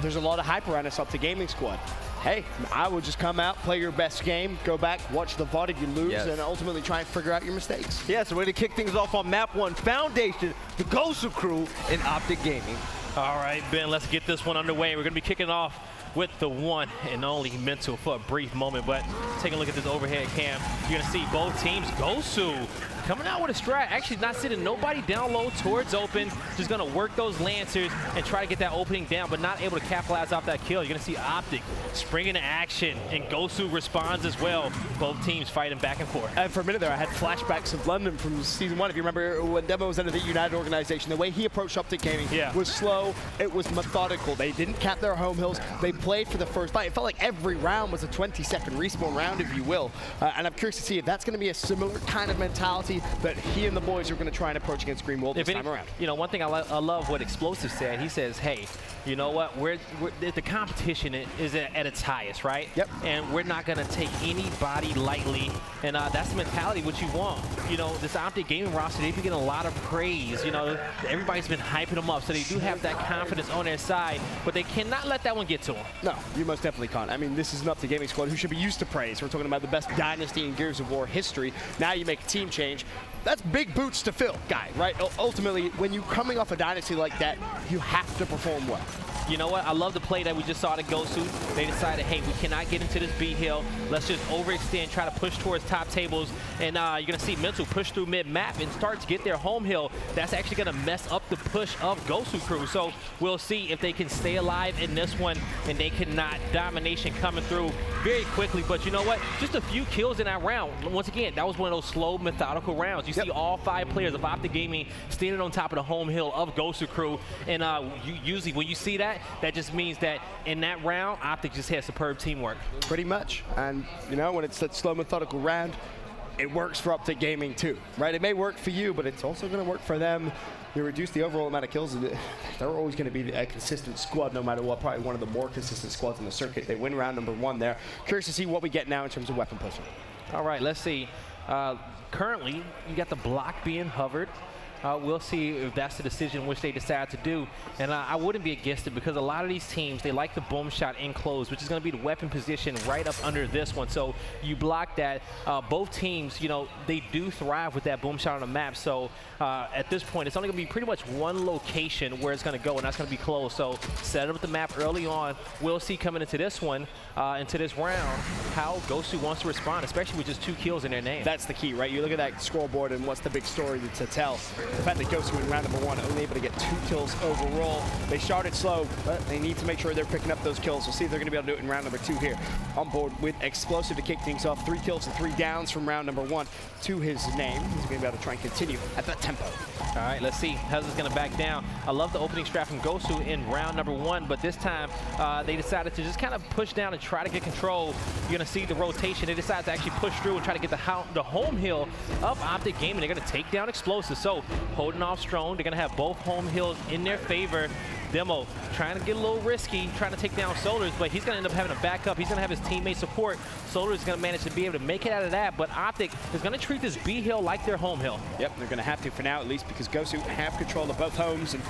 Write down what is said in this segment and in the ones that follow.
There's a lot of hype around this OpTic gaming squad. Hey, I would just come out, play your best game, go back, watch the VOD if you lose, and ultimately try and figure out your mistakes. Yeah, so we're going to kick things off on map 1, Foundation, the Gosu crew in OpTic Gaming. All right, Ben, let's get this one underway. We're going to be kicking off with the one and only Mental for a brief moment, but take a look at this overhead cam. You're going to see both teams, Gosu coming out with a strat, actually not sitting nobody down low towards open, just going to work those Lancers and try to get that opening down, but not able to capitalize off that kill. You're going to see OpTic spring into action, and Gosu responds as well. Both teams fighting back and forth. And for a minute there, I had flashbacks of London from Season 1. If you remember when Demo was under the United organization, the way he approached OpTic gaming was slow, it was methodical. They didn't cap their home hills. They played for the first fight. It felt like every round was a 20-second respawn round, if you will. And I'm curious to see if that's going to be a similar kind of mentality that he and the boys are going to try and approach against Greenwald this time around. You know, one thing I love what Explosive said. He says, hey, you know what? The competition is at its highest, right? Yep. And we're not going to take anybody lightly. And that's the mentality what you want. You know, this OpTic gaming roster, they've been getting a lot of praise. You know, everybody's been hyping them up, so they do have that confidence on their side, but they cannot let that one get to them. No, you most definitely can't. I mean, this is an OpTic gaming squad who should be used to praise. We're talking about the best dynasty in Gears of War history. Now you make a team change. That's big boots to fill, guy, right? Ultimately, when you're coming off a dynasty like that, you have to perform well. You know what? I love the play that we just saw to Gosu. They decided, hey, we cannot get into this B hill. Let's just overextend, try to push towards top tables. And you're going to see Mental push through mid-map and start to get their home hill. That's actually going to mess up the push of Gosu crew. So we'll see if they can stay alive in this one, and they cannot. Domination coming through very quickly. But you know what? Just a few kills in that round. Once again, that was one of those slow, methodical rounds. You see all 5 players of OpTic Gaming standing on top of the home hill of Gosu crew. And usually when you see that, that just means that in that round, OpTic just had superb teamwork. Pretty much. And, you know, when it's that slow, methodical round, it works for OpTic gaming too, right? It may work for you, but it's also going to work for them. You reduce the overall amount of kills. They're always going to be a consistent squad no matter what, probably one of the more consistent squads in the circuit. They win round number 1 there. Curious to see what we get now in terms of weapon pushing. All right, let's see. Currently, you got the block being hovered. We'll see if that's the decision which they decide to do. And I wouldn't be against it because a lot of these teams, they like the boom shot in close, which is going to be the weapon position right up under this one. So you block that. Both teams, you know, they do thrive with that boom shot on the map. So at this point, it's only going to be pretty much one location where it's going to go, and that's going to be close. So set up the map early on. We'll see coming into this one, into this round, how Gosu wants to respond, especially with just 2 kills in their name. That's the key, right? You look at that scoreboard and what's the big story to tell. The fact that Gosu in round number 1 only able to get 2 kills overall. They started slow, but they need to make sure they're picking up those kills. We'll see if they're going to be able to do it in round number 2 here. On board with Explosive to kick things off. 3 kills and 3 downs from round number 1 to his name. He's going to be able to try and continue at that tempo. All right, let's see how this is going to back down. I love the opening strat from Gosu in round number 1, but this time they decided to just kind of push down and try to get control. You're going to see the rotation. They decided to actually push through and try to get the home hill of OpTic Gaming. They're going to take down Explosive. So holding off strong. They're going to have both home hills in their favor. Demo trying to get a little risky, trying to take down Solars, but he's going to end up having a backup. He's going to have his teammate support. Solar is going to manage to be able to make it out of that, but OpTic is going to treat this B hill like their home hill. Yep, they're going to have to for now, at least, because Gosu have control of both homes and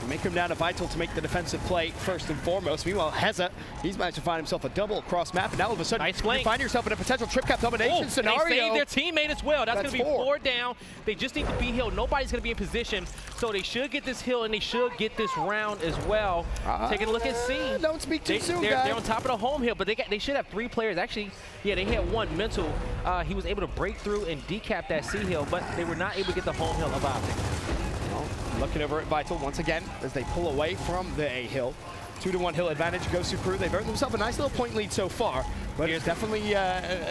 make him down to Vital to make the defensive play first and foremost. Meanwhile, Heza, he's managed to find himself a double across map, and now all of a sudden you find yourself in a potential trip cap domination scenario. They saved their teammate as well. That's going to be 4 down. They just need the B hill. Nobody's going to be in position, so they should get this hill and they should get this round as well. Taking a look at C. Don't speak too soon, guys. They're on top of the home hill, but they should have 3 players. Actually, yeah, they had 1 Mental. He was able to break through and decap that C hill, but they were not able to get the home hill of OpTic. Looking over at Vital once again as they pull away from the A hill. 2-to-1 hill advantage, Gosu crew. They've earned themselves a nice little point lead so far, but it's definitely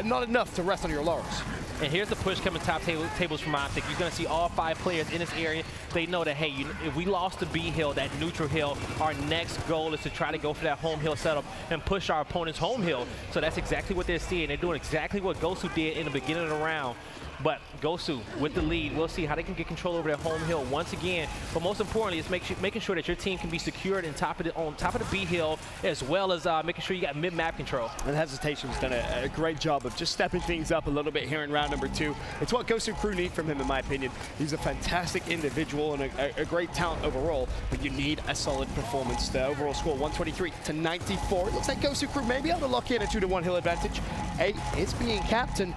not enough to rest on your laurels. And here's the push coming top tables from OpTic. You're going to see all 5 players in this area. They know that, hey, if we lost the B hill, that neutral hill, our next goal is to try to go for that home hill setup and push our opponent's home hill. So that's exactly what they're seeing. They're doing exactly what Gosu did in the beginning of the round. But Gosu with the lead, we'll see how they can get control over their home hill once again. But most importantly, it's making sure that your team can be secured on top of the B hill, as well as making sure you got mid-map control. And Hesitation's done a great job of just stepping things up a little bit here in round number 2. It's what Gosu crew need from him, in my opinion. He's a fantastic individual and a great talent overall, but you need a solid performance. The overall score 123 to 94. It looks like Gosu crew may be able to lock in a 2-1 hill advantage. A is being capped, and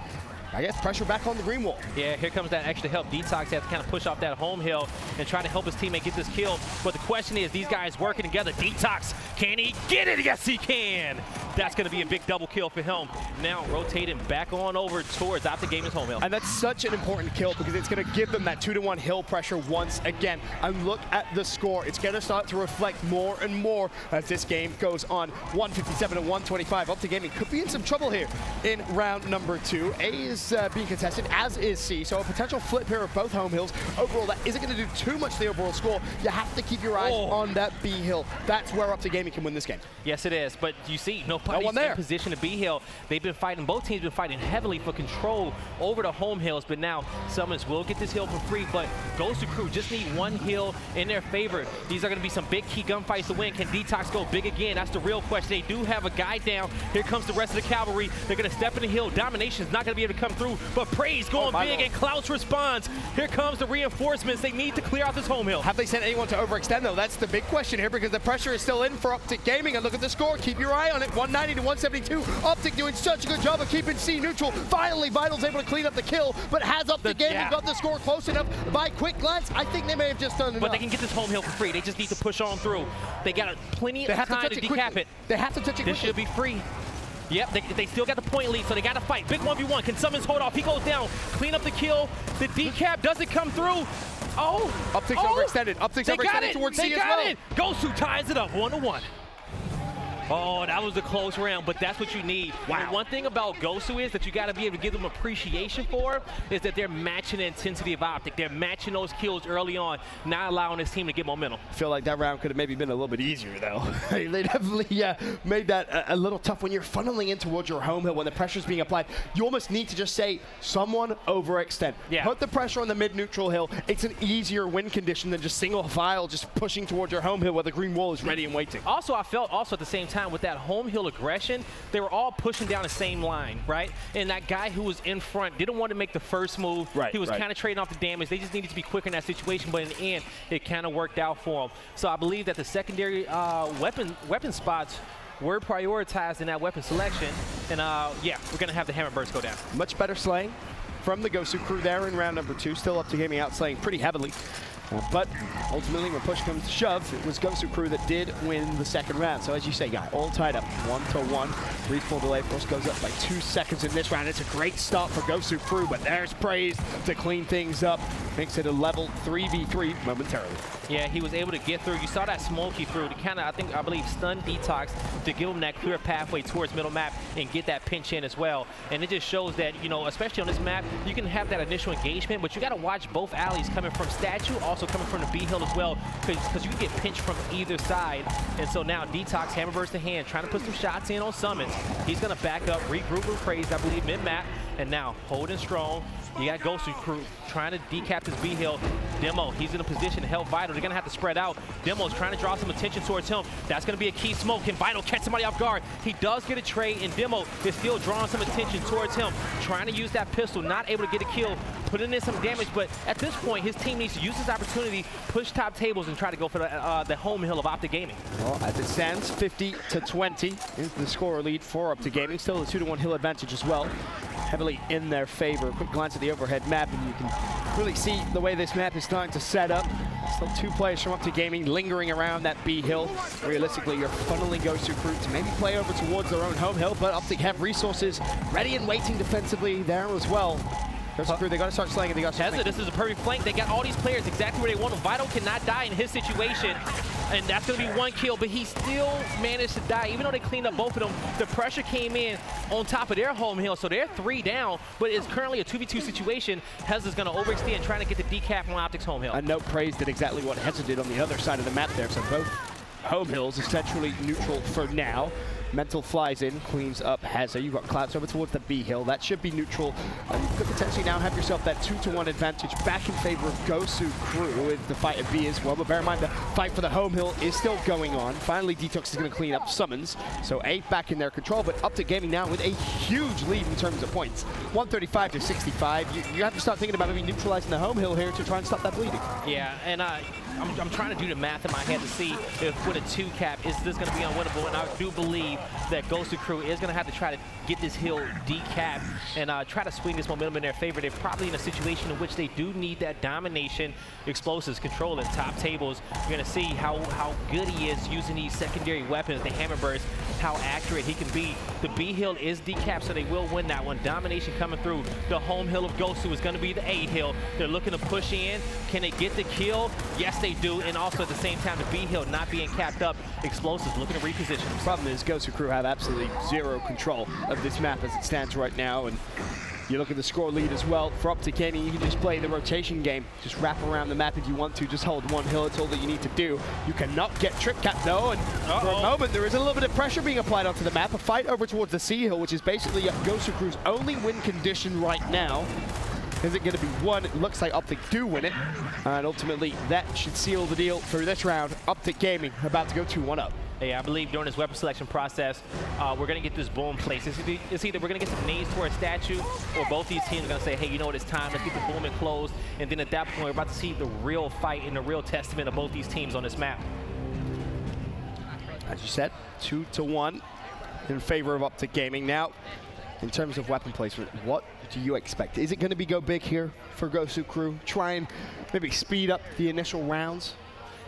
I guess pressure back on the green wall. Yeah, here comes that extra help. Detox has to kind of push off that home hill and try to help his teammate get this kill. But the question is, these guys working together. Detox, can he get it? Yes, he can. That's going to be a big double kill for him. Now rotating back on over towards OpTic Gaming's home hill. And that's such an important kill because it's going to give them that 2-1 hill pressure once again. And look at the score. It's going to start to reflect more and more as this game goes on. 157 to 125. OpTic Gaming could be in some trouble here in round number 2. A is being contested, as is C. So a potential flip here of both home hills. Overall, that isn't going to do too much to the overall score. You have to keep your eyes on that B hill. That's where OpTic Gaming can win this game. Yes, it is. But you see, nobody's in position to B hill. They've been fighting, both teams been fighting heavily for control over the home hills, but now Summons will get this hill for free, but Gosu crew just need one hill in their favor. These are going to be some big key gunfights to win. Can Detox go big again? That's the real question. They do have a guy down. Here comes the rest of the cavalry. They're going to step in the hill. Domination's not going to be able to come through, but Praise going big, and Klaus responds. Here comes the reinforcements. They need to clear out this home hill. Have they sent anyone to overextend, though? That's the big question here, because the pressure is still in for OpTic Gaming. And look at the score. Keep your eye on it. 190 to 172. OpTic doing such a good job of keeping C neutral. Finally, Vital's able to clean up the kill, but has OpTic Gaming got the score close enough? By quick glance, I think they may have just done enough. But they can get this home hill for free. They just need to push on through. They got plenty of time to decap it. They have to touch it quickly. This should be free. Yep, they still got the point lead, so they got to fight. Big 1v1. Can Summons hold off? He goes down. Clean up the kill. The decap doesn't come through. Oh! OpTic's overextended. OpTic's overextended towards C as well. They got it. Gosu ties it up 1-1. Oh, that was a close round, but that's what you need. Wow. And one thing about Gosu is that you got to be able to give them appreciation for is that they're matching the intensity of OpTic. They're matching those kills early on, not allowing this team to get momentum. I feel like that round could have maybe been a little bit easier, though. They definitely made that a little tough. When you're funneling in towards your home hill, when the pressure's being applied, you almost need to just say, someone overextend. Yeah. Put the pressure on the mid-neutral hill. It's an easier win condition than just single file, just pushing towards your home hill where the green wall is ready and waiting. Also, I felt at the same time with that home hill aggression, they were all pushing down the same line, right? And that guy who was in front didn't want to make the first move. He was kind of trading off the damage. They just needed to be quicker in that situation, but in the end, it kind of worked out for them. So I believe that the secondary weapon spots were prioritized in that weapon selection. And yeah, we're going to have the hammer burst go down. Much better slaying from the Gosu crew there in round number 2. Still OpTic Gaming outslaying pretty heavily. But ultimately, when push comes to shove, it was Gosu crew that did win the second round. So as you say, Guy, all tied up 1-1. Brief full delay, of course, goes up by 2 seconds in this round. It's a great start for Gosu crew, but there's Praise to clean things up. Makes it a level 3v3 momentarily. Yeah, he was able to get through. You saw that smoky through to kind of, I believe, stun Detox to give him that clear pathway towards middle map and get that pinch in as well. And it just shows that, you know, especially on this map, you can have that initial engagement, but you got to watch both alleys coming from Statue, also coming from the B hill as well, because you can get pinched from either side. And so now Detox, hammer burst to hand, trying to put some shots in on Summons. He's going to back up, regroup with Praise, I believe, mid-map, and now holding strong. You got Gosu crew trying to decap this B hill. Demo, he's in a position to help Vital. They're going to have to spread out. Demo's trying to draw some attention towards him. That's going to be a key smoke. Can Vital catch somebody off guard? He does get a trade, and Demo is still drawing some attention towards him. Trying to use that pistol, not able to get a kill, putting in some damage, but at this point, his team needs to use this opportunity, push top tables, and try to go for the home hill of OpTic Gaming. Well, as it stands, 50-20 is the score lead for OpTic Gaming. Still a 2-1 hill advantage as well. Heavily in their favor. Quick glance at the overhead map, and you can really see the way this map is starting to set up. Still 2 players from OpTic Gaming lingering around that B hill. Realistically, you're funneling Gosu crew to maybe play over towards their own home hill, but OpTic have resources ready and waiting defensively there as well. Gosu crew, they got to start slaying it. They got to this is a perfect flank. They got all these players exactly where they want them. Vital cannot die in his situation, and that's going to be 1 kill, but he still managed to die. Even though they cleaned up both of them, the pressure came in on top of their home hill, so they're 3 down, but it's currently a 2v2 situation. Hez is going to overextend, trying to get the decap on OpTic's home hill. And no Praise did exactly what Hez did on the other side of the map there, so both home hills essentially neutral for now. Mental flies in, cleans up Heza. You've got Clouds over towards the B hill. That should be neutral. And you could potentially now have yourself that 2-to-1 advantage back in favor of Gosu crew with the fight at B as well. But bear in mind, the fight for the home hill is still going on. Finally, Detox is going to clean up summons. So 8 back in their control, but OpTic Gaming now with a huge lead in terms of points. 135 to 65. You have to start thinking about maybe neutralizing the home hill here to try and stop that bleeding. Yeah, and I'm trying to do the math in my head to see if with a 2 cap, is this going to be unwinnable? And I do believe that Gosu crew is going to have to try to get this hill decapped and try to swing this momentum in their favor. They're probably in a situation in which they do need that domination, explosives, control, and top tables. You're going to see how good he is using these secondary weapons, the hammer burst, how accurate he can be. The B hill is decapped, so they will win that one. Domination coming through. The home hill of Gosu is going to be the A hill. They're looking to push in. Can they get the kill? Yes, they do. And also at the same time, the B hill not being capped up. Explosives looking to reposition. The problem is Gosu crew have absolutely zero control of this map as it stands right now. And you look at the score lead as well. For OpTic Gaming, you can just play the rotation game. Just wrap around the map if you want to. Just hold one hill. It's all that you need to do. You cannot get trip cap though. And for a moment, there is a little bit of pressure being applied onto the map. A fight over towards the C hill, which is basically Gosu crew's only win condition right now. Is it going to be one? It looks like OpTic do win it. And ultimately, that should seal the deal for this round. OpTic Gaming about to go 2-1 up. Yeah, I believe during this weapon selection process, we're going to get this boom place. It's either we're going to get some nades for a statue, or both these teams are going to say, hey, you know what, it's time. Let's get the boom enclosed. And then at that point, we're about to see the real fight and the real testament of both these teams on this map. As you said, 2-1 in favor of OpTic Gaming. Now, in terms of weapon placement, what do you expect? Is it going to be go big here for Gosu crew? Try and maybe speed up the initial rounds?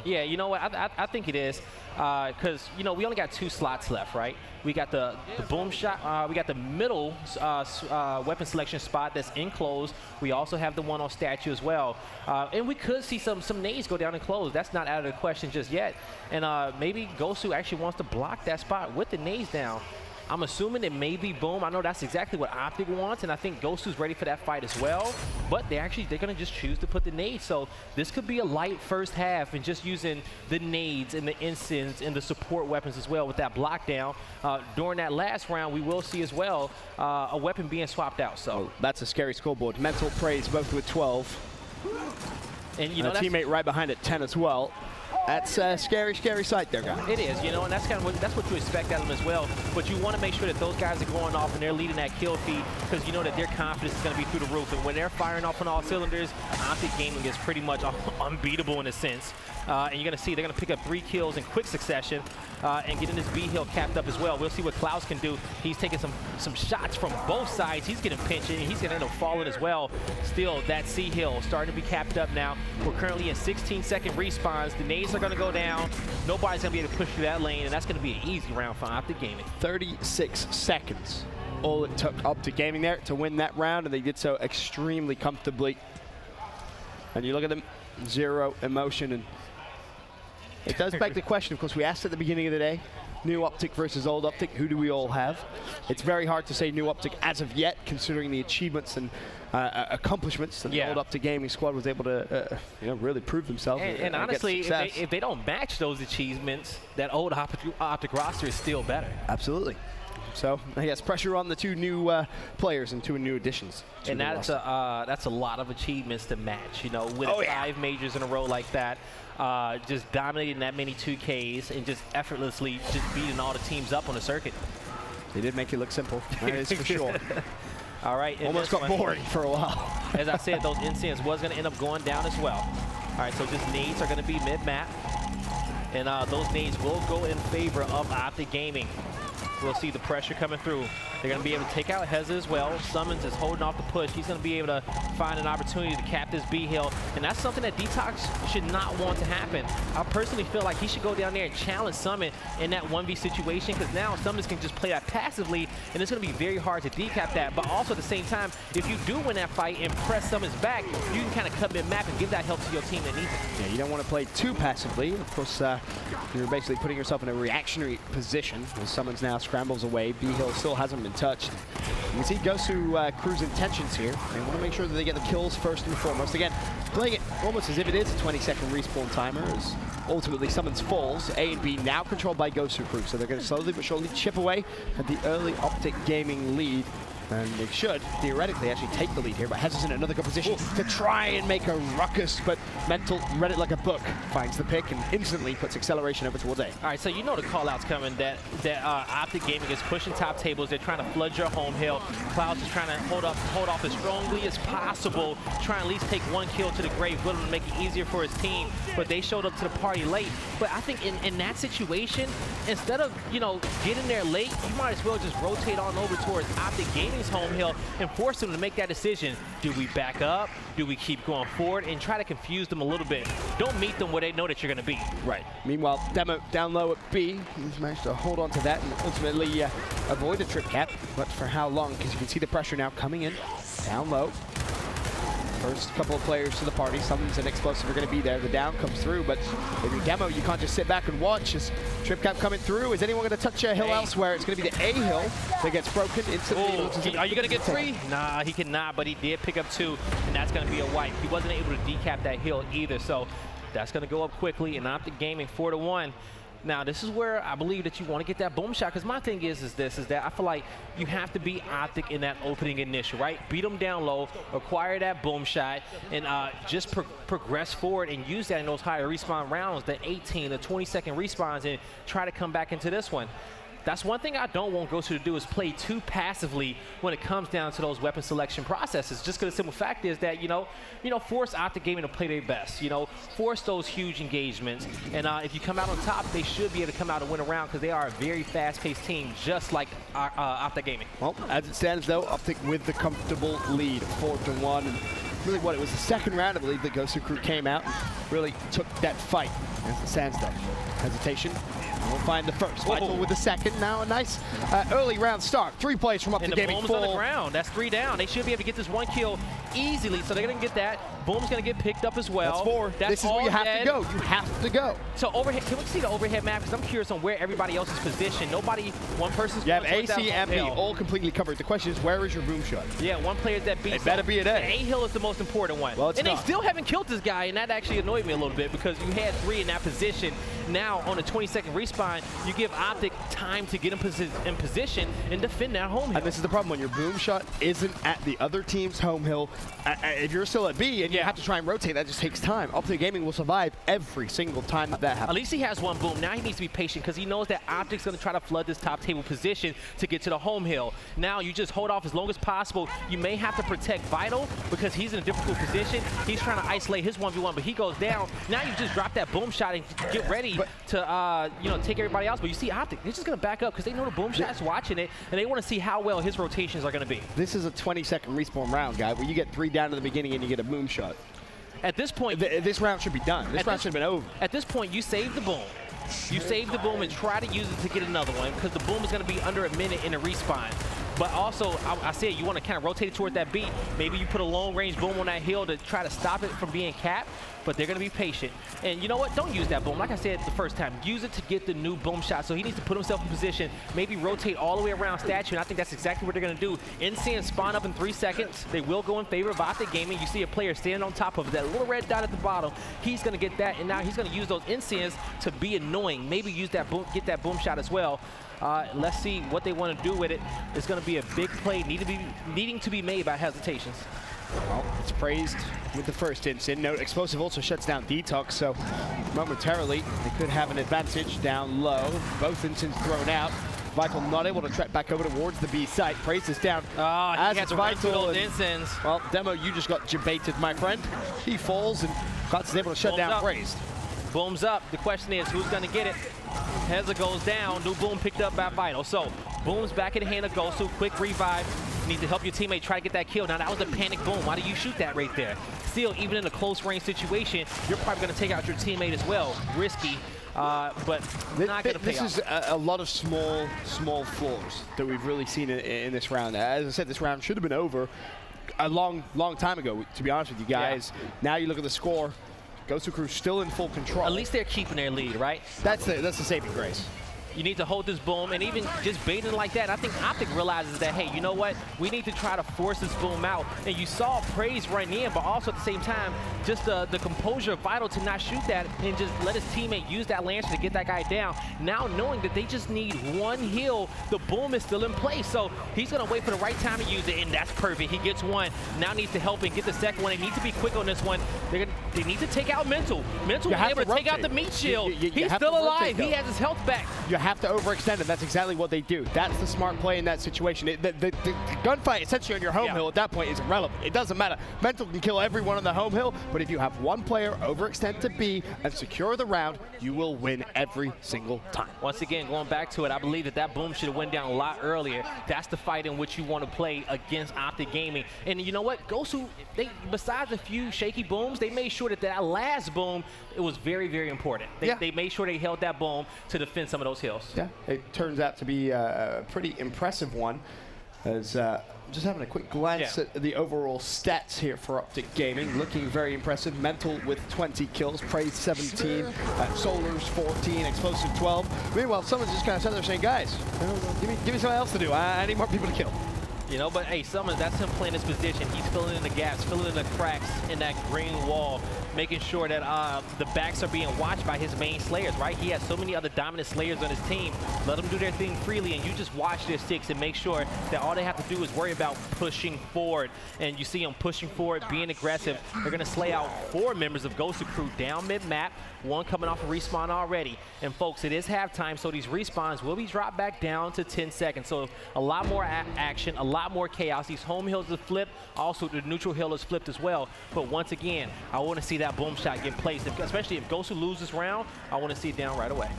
Yeah, you know what? I think it is because, you know, we only got 2 slots left, right? We got the boom shot. We got the middle weapon selection spot that's enclosed. We also have the one on statue as well. And we could see some nades go down and close. That's not out of the question just yet. And maybe Gosu actually wants to block that spot with the nades down. I'm assuming it may be boom. I know that's exactly what OpTic wants, and I think Gosu's ready for that fight as well. But they're going to just choose to put the nades. So this could be a light first half and just using the nades and the incense and the support weapons as well with that block down. During that last round, we will see as well a weapon being swapped out. So that's a scary scoreboard. Mental praise both with 12. And you know, a teammate right behind at 10 as well. That's a scary, scary sight there, guys. It is, you know, and that's kind of that's what you expect out of them as well. But you want to make sure that those guys are going off and they're leading that kill feed because you know that their confidence is going to be through the roof. And when they're firing off on all cylinders, OpTic Gaming is pretty much unbeatable in a sense. And you're going to see they're going to pick up 3 kills in quick succession and getting this B hill capped up as well. We'll see what Klaus can do. He's taking some shots from both sides. He's getting pinched and he's going to end up falling as well. Still, that C hill starting to be capped up now. We're currently in 16-second respawns. The nades are going to go down. Nobody's going to be able to push through that lane, and that's going to be an easy round for OpTic Gaming. 36 seconds. All it took OpTic Gaming there to win that round, and they did so extremely comfortably. And you look at them, zero emotion, and it does beg the question. Of course, we asked at the beginning of the day, new OpTic versus old OpTic, who do we all have? It's very hard to say new OpTic as of yet, considering the achievements and accomplishments that the old OpTic Gaming squad was able to really prove themselves. And honestly, if they don't match those achievements, that old OpTic roster is still better. Absolutely. So I guess pressure on the 2 new players and 2 new additions. And that's a lot of achievements to match. You know, with 5 majors in a row like that, just dominating that many 2Ks and just effortlessly just beating all the teams up on the circuit. They did make it look simple. That is for sure. All right. Almost got boring for a while. As I said, those incense was going to end up going down as well. All right, so just nades are going to be mid-map. And those nades will go in favor of OpTic Gaming. We'll see the pressure coming through. They're going to be able to take out Heza as well. Summons is holding off the push. He's going to be able to find an opportunity to cap this B hill. And that's something that Detox should not want to happen. I personally feel like he should go down there and challenge Summon in that 1v situation because now Summons can just play that passively and it's going to be very hard to decap that. But also at the same time, if you do win that fight and press Summons back, you can kind of cut mid-map and give that help to your team that needs it. Yeah, you don't want to play too passively. Of course, you're basically putting yourself in a reactionary position as Summons now scrambles away. B hill still hasn't been touched. You can see Gosu crew's intentions here. They want to make sure that they get the kills first and foremost. Again, playing it almost as if it is a 20-second respawn timer as ultimately summons falls. A and B now controlled by Gosu Crew, so they're going to slowly but surely chip away at the early OpTic Gaming lead. And they should, theoretically, actually take the lead here, but Hez is in another good position to try and make a ruckus, but Mental read it like a book, finds the pick, and instantly puts acceleration over towards A. All right, so you know the call-out's coming, that OpTic Gaming is pushing top tables. They're trying to flood your home hill. Clouds is trying to hold off as strongly as possible, trying to at least take one kill to the grave, willing to make it easier for his team, but they showed up to the party late. But I think in that situation, instead of, you know, getting there late, you might as well just rotate on over towards OpTic Gaming home hill and force them to make that decision. Do we back up? Do we keep going forward? And try to confuse them a little bit. Don't meet them where they know that you're going to be. Right. Meanwhile, Demo down low at B. He's managed to hold on to that and ultimately avoid a trip cap. But for how long? Because you can see the pressure now coming in down low. First couple of players to the party. Summons and Explosive are going to be there. The down comes through, but if you're Demo, you can't just sit back and watch. Is trip cap coming through? Is anyone going to touch a hill elsewhere? It's going to be the A hill that gets broken instantly. Are you going to get 3? Nah, he cannot, but he did pick up 2, and that's going to be a wipe. He wasn't able to decap that hill either, so that's going to go up quickly, and OpTic Gaming 4-1. Now, this is where I believe that you want to get that boom shot, because my thing is that I feel like you have to beat OpTic in that opening initial, right? Beat them down low, acquire that boom shot, and just progress forward and use that in those higher respawn rounds, the 18, the 20-second respawns, and try to come back into this one. That's one thing I don't want Gosu to do, is play too passively when it comes down to those weapon selection processes. Just because the simple fact is that, you know, force OpTic Gaming to play their best. You know, force those huge engagements. And if you come out on top, they should be able to come out and win a round, because they are a very fast-paced team, just like OpTic Gaming. Well, as it stands, though, OpTic with the comfortable lead, 4-1. And really, it was the second round, I believe, that Gosu Crew came out and really took that fight. As it stands, though, hesitation. We'll find the first. Vital with the second. Now a nice early round start. 3 plays from OpTic Gaming. And the Boom's on the ground. That's 3 down. They should be able to get this 1 kill easily, so they're going to get that. Boom's going to get picked up as well. That's 4. This is where you have to go. You have to go. So overhead, can we see the overhead map? Because I'm curious on where everybody else is positioned. One person's you have A, C, and B all completely covered. The question is, where is your boom shot? Yeah, one player's that B. It better be an A. The A hill is the most important one. Well, it's and not. they still haven't killed this guy, and that actually annoyed me a little bit, because you had 3 in that position. Now, on a 20-second respawn, you give OpTic time to get in position and defend that home hill. And this is the problem, when your boom shot isn't at the other team's home hill. If you're still at B and you have to try and rotate, that just takes time. OpTic Gaming will survive every single time that happens. At least he has 1 boom. Now he needs to be patient, because he knows that OpTic's going to try to flood this top table position to get to the home hill. Now you just hold off as long as possible. You may have to protect Vital, because he's in a difficult position. He's trying to isolate his 1v1, but he goes down. Now you just drop that boom shot and get ready to take everybody else. But you see OpTic, they're just going to back up, because they know the boom shot's watching it, and they want to see how well his rotations are going to be. This is a 20-second respawn round, guy, where you get 3 down to the beginning and you get a boom shot. At this point, this round should be done. This round should have been over. At this point, you save the boom. You save the boom and try to use it to get another one, because the boom is going to be under a minute in a respawn. But also, I said you want to kind of rotate it toward that beat. Maybe you put a long-range boom on that hill to try to stop it from being capped, but they're going to be patient. And you know what? Don't use that boom. Like I said the first time, use it to get the new boom shot. So he needs to put himself in position, maybe rotate all the way around statue, and I think that's exactly what they're going to do. NCN spawn up in 3 seconds. They will go in favor of OpTic Gaming. You see a player standing on top of that little red dot at the bottom. He's going to get that, and now he's going to use those NCNs to be annoying. Maybe use that boom, get that boom shot as well. Let's see what they want to do with it. It's going to be a big play needing to be made by hesitations. Well, it's praised with the first instant. Note, Explosive also shuts down Detox, so momentarily they could have an advantage down low. Both instants thrown out. Vital not able to track back over towards the B site. Praise is down. As it's Vital. Well, Demo, you just got jebaited, my friend. He falls, and Guts is able to shut down Praised. Boom's up. The question is, who's going to get it? Heza goes down. New boom picked up by Vital. So, boom's back in the hand of Gosu. Quick revive. You need to help your teammate try to get that kill. Now, that was a panic boom. Why do you shoot that right there? Still, even in a close range situation, you're probably going to take out your teammate as well. Risky, but not going to pay off. This is a lot of small flaws that we've really seen in this round. As I said, this round should have been over a long time ago, to be honest with you guys. Yeah. Now you look at the score. Gosu Crew still in full control. At least they're keeping their lead, right? That's the saving grace. You need to hold this boom, and even just baiting like that, I think OpTic realizes that, hey, you know what? We need to try to force this boom out. And you saw Praise run in, but also at the same time, just the composure vital to not shoot that and just let his teammate use that Lancer to get that guy down. Now knowing that they just need one heal, the boom is still in place. So he's going to wait for the right time to use it, and that's perfect. He gets one, now needs to help and get the second one. They need to be quick on this one. They need to take out Mental. Mental was able to take out the meat shield. He's still alive. He has his health back. You have to overextend, and that's exactly what they do. That's the smart play in that situation. The gunfight essentially on your home hill at that point is irrelevant. It doesn't matter. Mental can kill everyone on the home hill, but if you have one player overextend to B and secure the round, you will win every single time. Once again, going back to it, I believe that boom should have went down a lot earlier. That's the fight in which you want to play against OpTic Gaming. And you know what? Gosu, besides a few shaky booms, they made sure that last boom, it was very, very important. They made sure they held that boom to defend some of those hills. Yeah, it turns out to be a pretty impressive one. As just having a quick glance at the overall stats here for OpTic Gaming, looking very impressive. Mental with 20 kills, Praise 17, Solar's 14, Explosive 12. Meanwhile, someone's just kind of sitting there saying, guys, give me something else to do. I need more people to kill. You know, but hey, Summons, that's him playing his position. He's filling in the gaps, filling in the cracks in that green wall, making sure that the backs are being watched by his main slayers, right? He has so many other dominant slayers on his team. Let them do their thing freely, and you just watch their sticks and make sure that all they have to do is worry about pushing forward. And you see them pushing forward, being aggressive. They're going to slay out 4 members of Gosu crew down mid-map, one coming off a respawn already. And folks, it is halftime, so these respawns will be dropped back down to 10 seconds. So a lot more action, a lot more chaos. These home hills are flipped. Also, the neutral hill is flipped as well. But once again, I want to see that boom shot get placed, especially if Gosu loses this round. I want to see it down right away.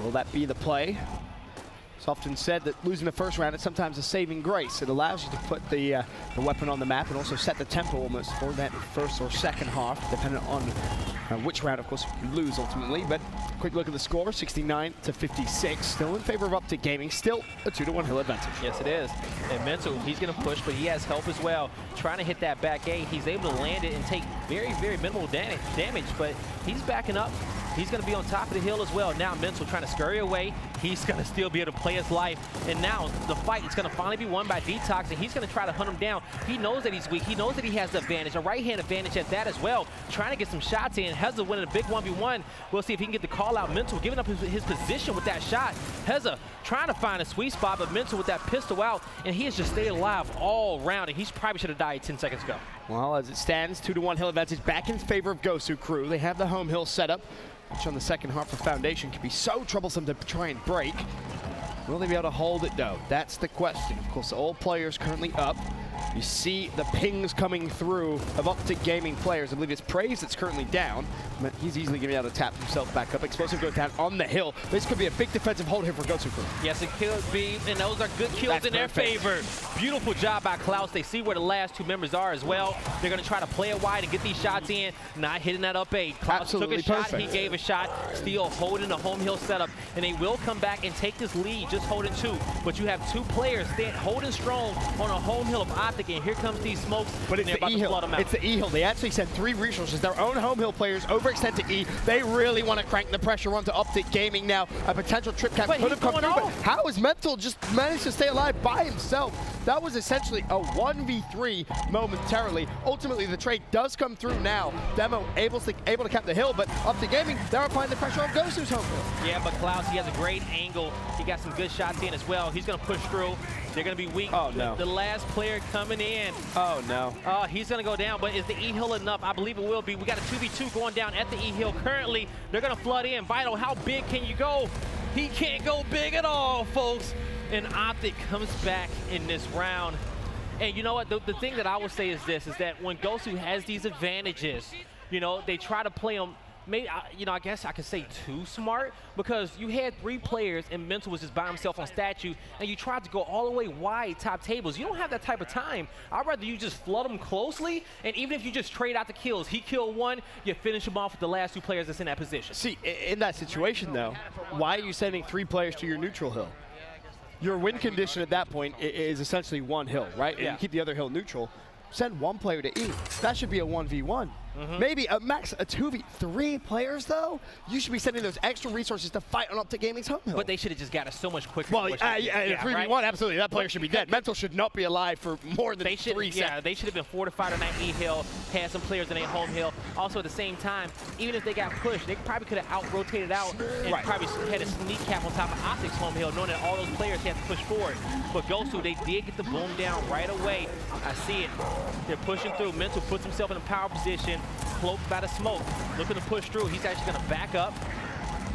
Will that be the play? It's often said that losing the first round is sometimes a saving grace. It allows you to put the weapon on the map and also set the tempo almost for that first or second half, depending on which round, of course, you lose ultimately. But quick look at the score, 69-56. Still in favor of OpTic Gaming. Still a 2-1 hill advantage. Yes, it is. And Mental, he's going to push, but he has help as well. Trying to hit that back A. He's able to land it and take very, very minimal damage, but he's backing up. He's going to be on top of the hill as well. Now Mental trying to scurry away. He's going to still be able to play his life. And now the fight is going to finally be won by Detox, and he's going to try to hunt him down. He knows that he's weak. He knows that he has the advantage, a right-hand advantage at that as well. Trying to get some shots in. Heza winning a big 1v1. We'll see if he can get the call out. Mental giving up his position with that shot. Heza trying to find a sweet spot, but Mental with that pistol out, and he has just stayed alive all round, and he probably should have died 10 seconds ago. Well, as it stands, 2-1 hill advantage back in favor of Gosu crew. They have the home hill set up, which on the second half for Foundation can be so troublesome to try and break. Will they be able to hold it, though? That's the question. Of course, all players currently up. You see the pings coming through of OpTic Gaming players. I believe it's Praise that's currently down, but he's easily going to be able to tap himself back up. Explosive goes down on the hill. This could be a big defensive hold here for Gosu crew. Yes, it could be, and those are good kills in their favor. Beautiful job by Klaus. They see where the last 2 members are as well. They're going to try to play it wide and get these shots in, not hitting that up A. Klaus took a shot, he gave a shot, still holding the home hill setup, and they will come back and take this lead, just holding 2. But you have 2 players holding strong on a home hill of OpTic, and here comes these smokes. But it's the E-hill. It's the E-hill. They actually sent 3 resources. Their own home hill players overextend to E. They really want to crank the pressure onto OpTic Gaming now. A potential trip cap could have come through, but how is Mental just managed to stay alive by himself? That was essentially a 1v3 momentarily. Ultimately, the trade does come through now. Demo able to cap the hill, but OpTic Gaming, they're applying the pressure on Gosu's home hill. Yeah, but Klaus, he has a great angle. He got some good shots in as well. He's going to push through. They're going to be weak. Oh, no. The last player coming in. Oh, no. He's going to go down, but is the E-hill enough? I believe it will be. We got a 2v2 going down at the E-hill currently. They're going to flood in. Vital, how big can you go? He can't go big at all, folks. And OpTic comes back in this round. And you know what? The thing that I would say is this, is that when Gosu has these advantages, you know, they try to play them maybe, you know, I guess I could say too smart, because you had 3 players and Mental was just by himself on statue, and you tried to go all the way wide top tables. You don't have that type of time. I'd rather you just flood them closely, and even if you just trade out the kills, he killed 1, you finish him off with the last 2 players that's in that position. See, in that situation, though, why are you sending 3 players to your neutral hill? Your win condition at that point is essentially 1 hill, right? Yeah. And you keep the other hill neutral. Send 1 player to E. That should be a 1v1. Maybe a max a 2v3 players, though. You should be sending those extra resources to fight on OpTic Gaming's home hill. But they should have just got us so much quicker. Well, yeah, 3v1, right? Absolutely. That player should be dead. Mental should not be alive for more than 3 seconds. Yeah, they should have been fortified on that E hill, had some players in their home hill. Also, at the same time, even if they got pushed, they probably could have out-rotated out and probably had a sneak cap on top of OpTic's home hill, knowing that all those players had to push forward. But Gosu, they did get the boom down right away. I see it. They're pushing through. Mental puts himself in a power position, cloaked by the smoke, looking to push through. He's actually going to back up.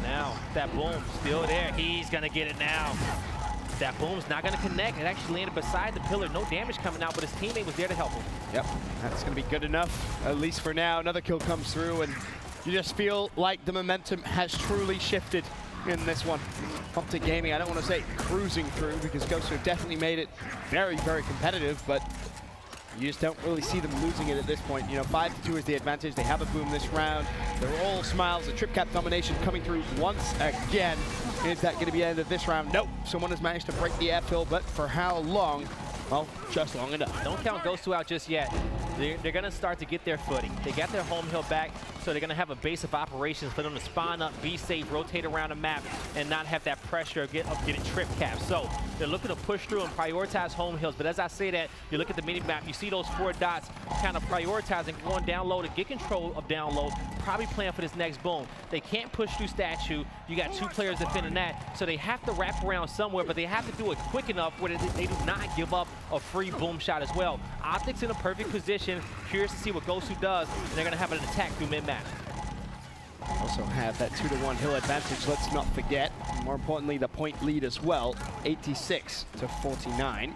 Now, that boom still there. He's going to get it now. That boom's not going to connect. It actually landed beside the pillar. No damage coming out, but his teammate was there to help him. Yep, that's going to be good enough, at least for now. Another kill comes through, and you just feel like the momentum has truly shifted in this one. OpTic Gaming, I don't want to say cruising through, because Gosu definitely made it very, very competitive, but you just don't really see them losing it at this point. You know, 5-2 is the advantage. They have a boom this round. They're all smiles. The trip cap domination coming through once again. Is that going to be the end of this round? Nope. Someone has managed to break the airfill, but for how long? Well, just long enough. Don't count Gosu out just yet. They're going to start to get their footing. They got their home hill back, so they're going to have a base of operations for them to spawn up, be safe, rotate around the map, and not have that pressure of getting trip caps. So they're looking to push through and prioritize home hills. But as I say that, you look at the mini map, you see those 4 dots kind of prioritizing, going down low to get control of down low, probably playing for this next boom. They can't push through statue. You got 2 players defending that, so they have to wrap around somewhere, but they have to do it quick enough where they do not give up a free boom shot as well. OpTic's in a perfect position. Curious to see what Gosu does, and they're going to have an attack through mid-map. Also have that 2-1 hill advantage, let's not forget. More importantly, the point lead as well, 86-49.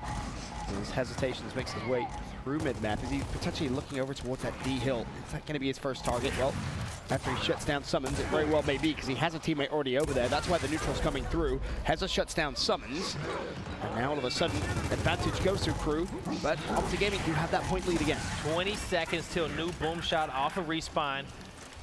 His hesitations makes his way through mid-map. Is he potentially looking over towards that D hill? Is that going to be his first target? Well, after he shuts down summons, it very well may be, because he has a teammate already over there. That's why the neutral's coming through. Heza shuts down summons. And now all of a sudden, advantage goes through crew. But OpTic Gaming do have that point lead again. 20 seconds till new boom shot off of respawn.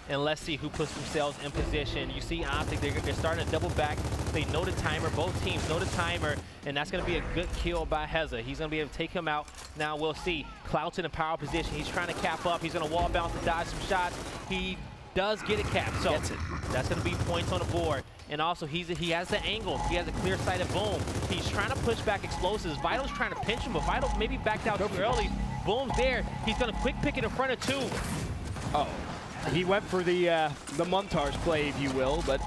And let's see who puts themselves in position. You see OpTic, they're starting to double back. They know the timer, both teams know the timer, and that's gonna be a good kill by Heza. He's gonna be able to take him out. Now we'll see, Clout's in a power position. He's trying to cap up. He's gonna wall bounce to dodge some shots. He does get it capped, so that's gonna be points on the board. And also, he has the angle. He has a clear-sighted boom. He's trying to push back explosives. Vital's trying to pinch him, but Vital maybe backed out too early. Boom's there. He's gonna quick pick it in front of 2. Oh. He went for the montage play, if you will, but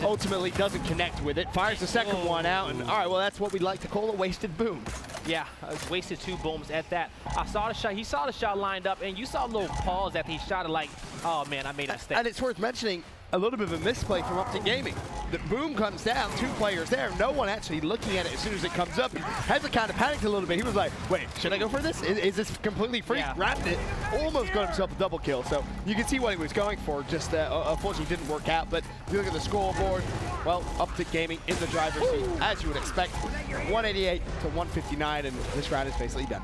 ultimately doesn't connect with it. Fires the second one out, and all right, well, that's what we'd like to call a wasted boom. Yeah, wasted 2 booms at that. I saw the shot. He saw the shot lined up, and you saw a little pause after he shot it like, oh, man, I made a mistake. And it's worth mentioning, a little bit of a misplay from OpTic Gaming. The boom comes down, 2 players there, no one actually looking at it as soon as it comes up. Heza kind of panicked a little bit. He was like, wait, should I go for this? Is this completely free? Yeah. Wrapped it, almost got himself a double kill. So you can see what he was going for, just unfortunately didn't work out. But if you look at the scoreboard, well, OpTic Gaming in the driver's seat, as you would expect, 188 to 159, and this round is basically done.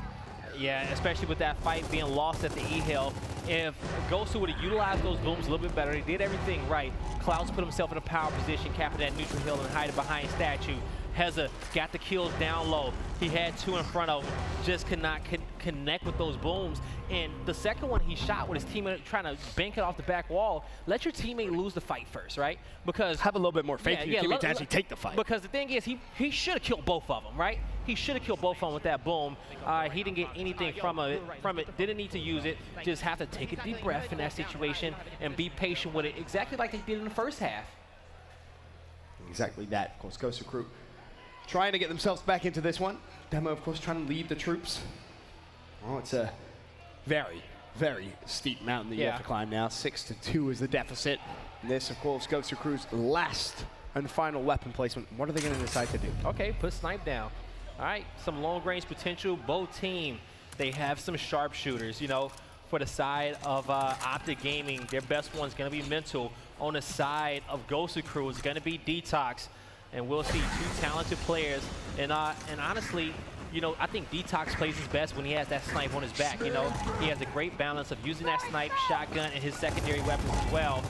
Yeah, especially with that fight being lost at the E-Hill. If Gosu would have utilized those booms a little bit better, he did everything right. Clouds put himself in a power position, capping that neutral hill and hiding behind statue. Heza got the kills down low. He had 2 in front of him, just could not connect with those booms. And the second one he shot with his teammate trying to bank it off the back wall. Let your teammate lose the fight first, right? Because have a little bit more faith in your teammate to actually take the fight. Because the thing is, he should have killed both of them, right? He should have killed both of them with that boom. He didn't get anything from it. Didn't need to use it. Just have to take a deep breath in that situation and be patient with it, exactly like they did in the first half. Exactly that. Of course, Gosu crew trying to get themselves back into this one. Demo, of course, trying to lead the troops. Oh, it's a very, very steep mountain that you have to climb now. 6-2 is the deficit. And this, of course, Gosu crew's last and final weapon placement. What are they going to decide to do? Okay, put Snipe down. All right, some long-range potential. Both team, they have some sharpshooters, you know. For the side of OpTic Gaming, their best one's going to be Mental. On the side of Gosu crew, it's going to be Detox. And we'll see 2 talented players. And honestly, you know, I think Detox plays his best when he has that snipe on his back. You know, he has a great balance of using that snipe, shotgun, and his secondary weapons as well.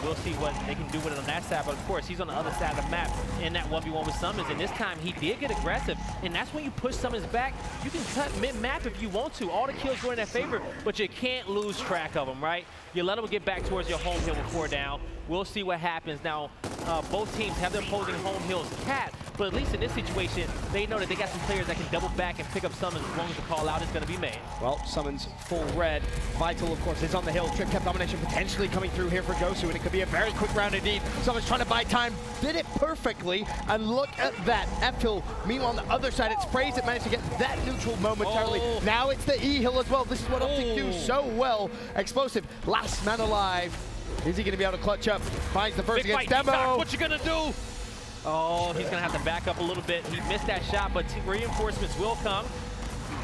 We'll see what they can do with it on that side, but of course, he's on the other side of the map in that 1v1 with Summons, and this time he did get aggressive, and that's when you push Summons back. You can cut mid-map if you want to. All the kills go in their favor, but you can't lose track of them, right? You let them get back towards your home hill with 4 down. We'll see what happens. Now, both teams have their opposing home hills capped, but at least in this situation, they know that they got some players that can double back and pick up Summons as long as the call out is going to be made. Well, Summons full red. Vital, of course, is on the hill. Trick Cap domination potentially coming through here for Gosu, and it could be a very quick round indeed. Summons trying to buy time, did it perfectly, and look at that. F-hill, meanwhile on the other side, it's Praise that managed to get that neutral momentarily. Oh. Now it's the E-hill as well. This is what OpTic do so well. Explosive, last man alive. Is he going to be able to clutch up? Finds the first against Demo. Detox, what you going to do? Oh, he's going to have to back up a little bit. He missed that shot, but reinforcements will come.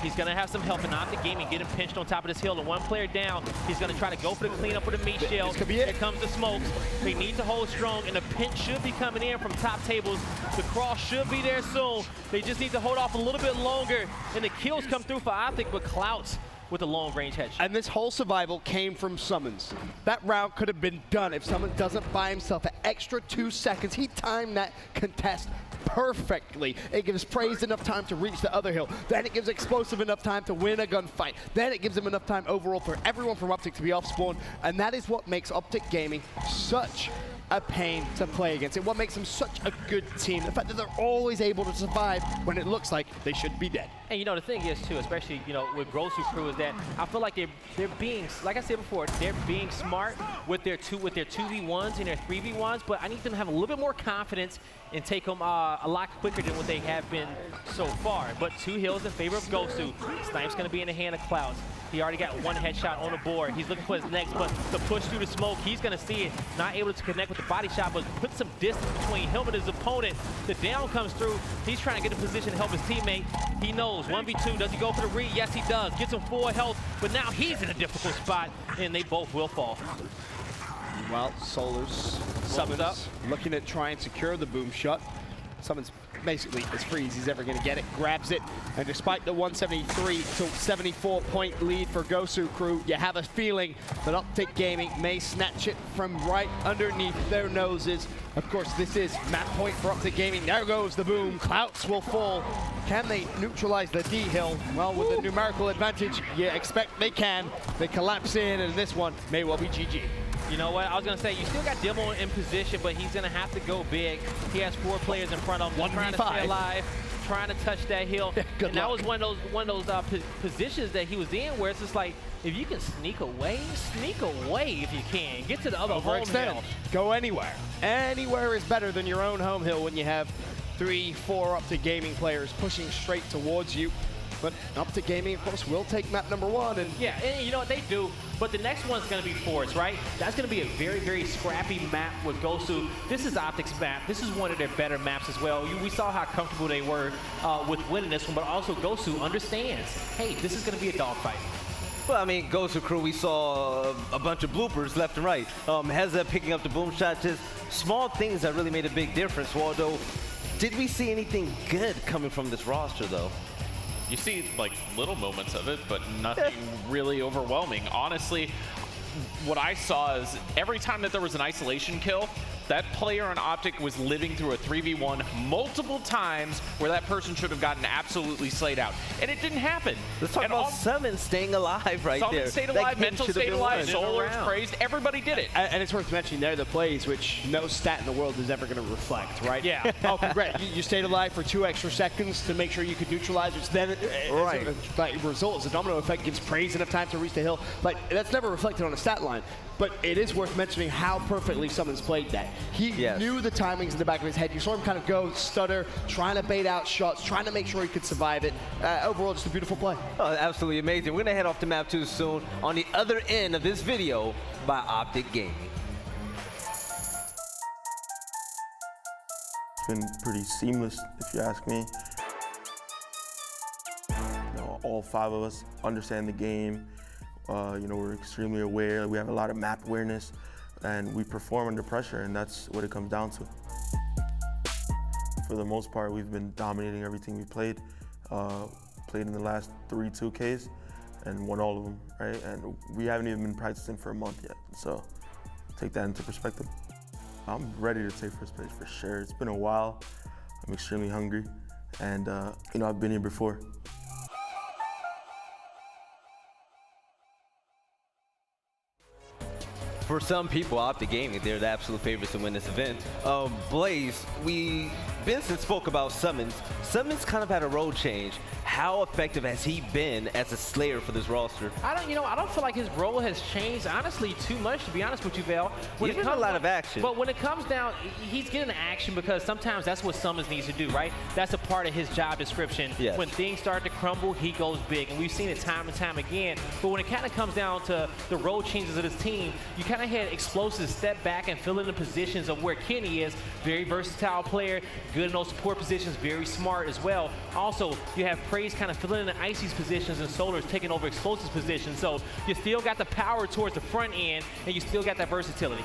He's going to have some help in OpTic Gaming, getting pinched on top of this hill, and 1 player down. He's going to try to go for the cleanup with a meat shield. This could be it. Here comes the smokes. They need to hold strong, and the pinch should be coming in from top tables. The cross should be there soon. They just need to hold off a little bit longer, and the kills come through for OpTic, but Clouts with a long-range headshot. And this whole survival came from Summons. That round could have been done if Summons doesn't buy himself an extra 2 seconds. He timed that contest perfectly. It gives Praise enough time to reach the other hill. Then it gives Explosive enough time to win a gunfight. Then it gives him enough time overall for everyone from OpTic to be off spawn. And that is what makes OpTic Gaming such a pain to play against. And what makes them such a good team. The fact that they're always able to survive when it looks like they should be dead. And you know, the thing is too, especially, you know, with Gosu crew, is that I feel like they're being, like I said before, they're being smart with their 2v1s and their 3v1s, but I need them to have a little bit more confidence and take them a lot quicker than what they have been so far. But 2 hills in favor of Gosu. Snipe's going to be in the hand of Clouds. He already got 1 headshot on the board. He's looking for his next, but the push through the smoke, he's going to see it. Not able to connect with the body shot, but put some distance between him and his opponent. The down comes through. He's trying to get in position to help his teammate. He knows 1v2. Does he go for the read? Yes, he does. Gets him 4 health, but now he's in a difficult spot, and they both will fall. Well, Solar's Summons up, looking at try and secure the boom shot. Summons basically as free as he's ever going to get it, grabs it, and despite the 173 to 74 point lead for Gosu crew, you have a feeling that OpTic Gaming may snatch it from right underneath their noses. Of course, this is map point for OpTic Gaming. There goes the boom. Clouts will fall. Can they neutralize the D hill? Well, with the numerical advantage, you expect they can. They collapse in, and this one may well be GG. You know what? I was going to say, you still got Demo in position, but he's going to have to go big. He has 4 players in front of him. Trying to stay alive, trying to touch that hill. Good and luck. that was one of those positions that he was in where it's just like, if you can sneak away if you can. Get to the other home hill. Go anywhere. Anywhere is better than your own home hill when you have 3, 4 OpTic Gaming players pushing straight towards you. But OpTic Gaming, of course, will take map number 1. And yeah, and you know what they do, but the next one's going to be Forest, right? That's going to be a very, very scrappy map with Gosu. This is OpTic's map. This is one of their better maps as well. We saw how comfortable they were with winning this one, but also Gosu understands, hey, this is going to be a dogfight. Well, I mean, Gosu crew, we saw a bunch of bloopers left and right. Heza picking up the boom shot, just small things that really made a big difference. Waldo, did we see anything good coming from this roster, though? You see, like, little moments of it, but nothing really overwhelming. Honestly, what I saw is every time that there was an isolation kill, that player on OpTic was living through a 3v1 multiple times where that person should have gotten absolutely slayed out. And it didn't happen. Let's talk about Summon staying alive right there. Summon stayed alive, Mental stayed alive, Solar's praised, everybody did it. And it's worth mentioning they're the plays which no stat in the world is ever going to reflect, right? Yeah. Oh, congrats. You stayed alive for 2 extra seconds to make sure you could neutralize, which then right. Like results, the domino effect gives Praise enough time to reach the hill. Like, that's never reflected on a stat line. But it is worth mentioning how perfectly Summons played that. He knew the timings in the back of his head. You saw him kind of go, stutter, trying to bait out shots, trying to make sure he could survive it. Overall, just a beautiful play. Oh, absolutely amazing. We're going to head off to map 2 soon on the other end of this video by OpTic Gaming. It's been pretty seamless, if you ask me. You know, all 5 of us understand the game. You know, we're extremely aware. We have a lot of map awareness, and we perform under pressure, and that's what it comes down to. For the most part, we've been dominating everything we played. Played in the last 3 2Ks and won all of them, right? And we haven't even been practicing for a month yet. So take that into perspective. I'm ready to take first place for sure. It's been a while. I'm extremely hungry. And, you know, I've been here before. For some people, OpTic Gaming, they're the absolute favorites to win this event. Blaze, Benson spoke about Summons. Summons kind of had a role change. How effective has he been as a slayer for this roster? I don't feel like his role has changed, honestly, too much, to be honest with you, Val. He's been a lot of action. But when it comes down, he's getting action because sometimes that's what Summons needs to do, right? That's a part of his job description. Yes. When things start to crumble, he goes big, and we've seen it time and time again. But when it kind of comes down to the role changes of this team, you kind of had explosives step back and fill in the positions of where Kenny is. Very versatile player, good in those support positions, very smart as well. Also, you have Praise kind of filling in the Icy's positions and Solar's taking over Explosive's positions. So you still got the power towards the front end, and you still got that versatility.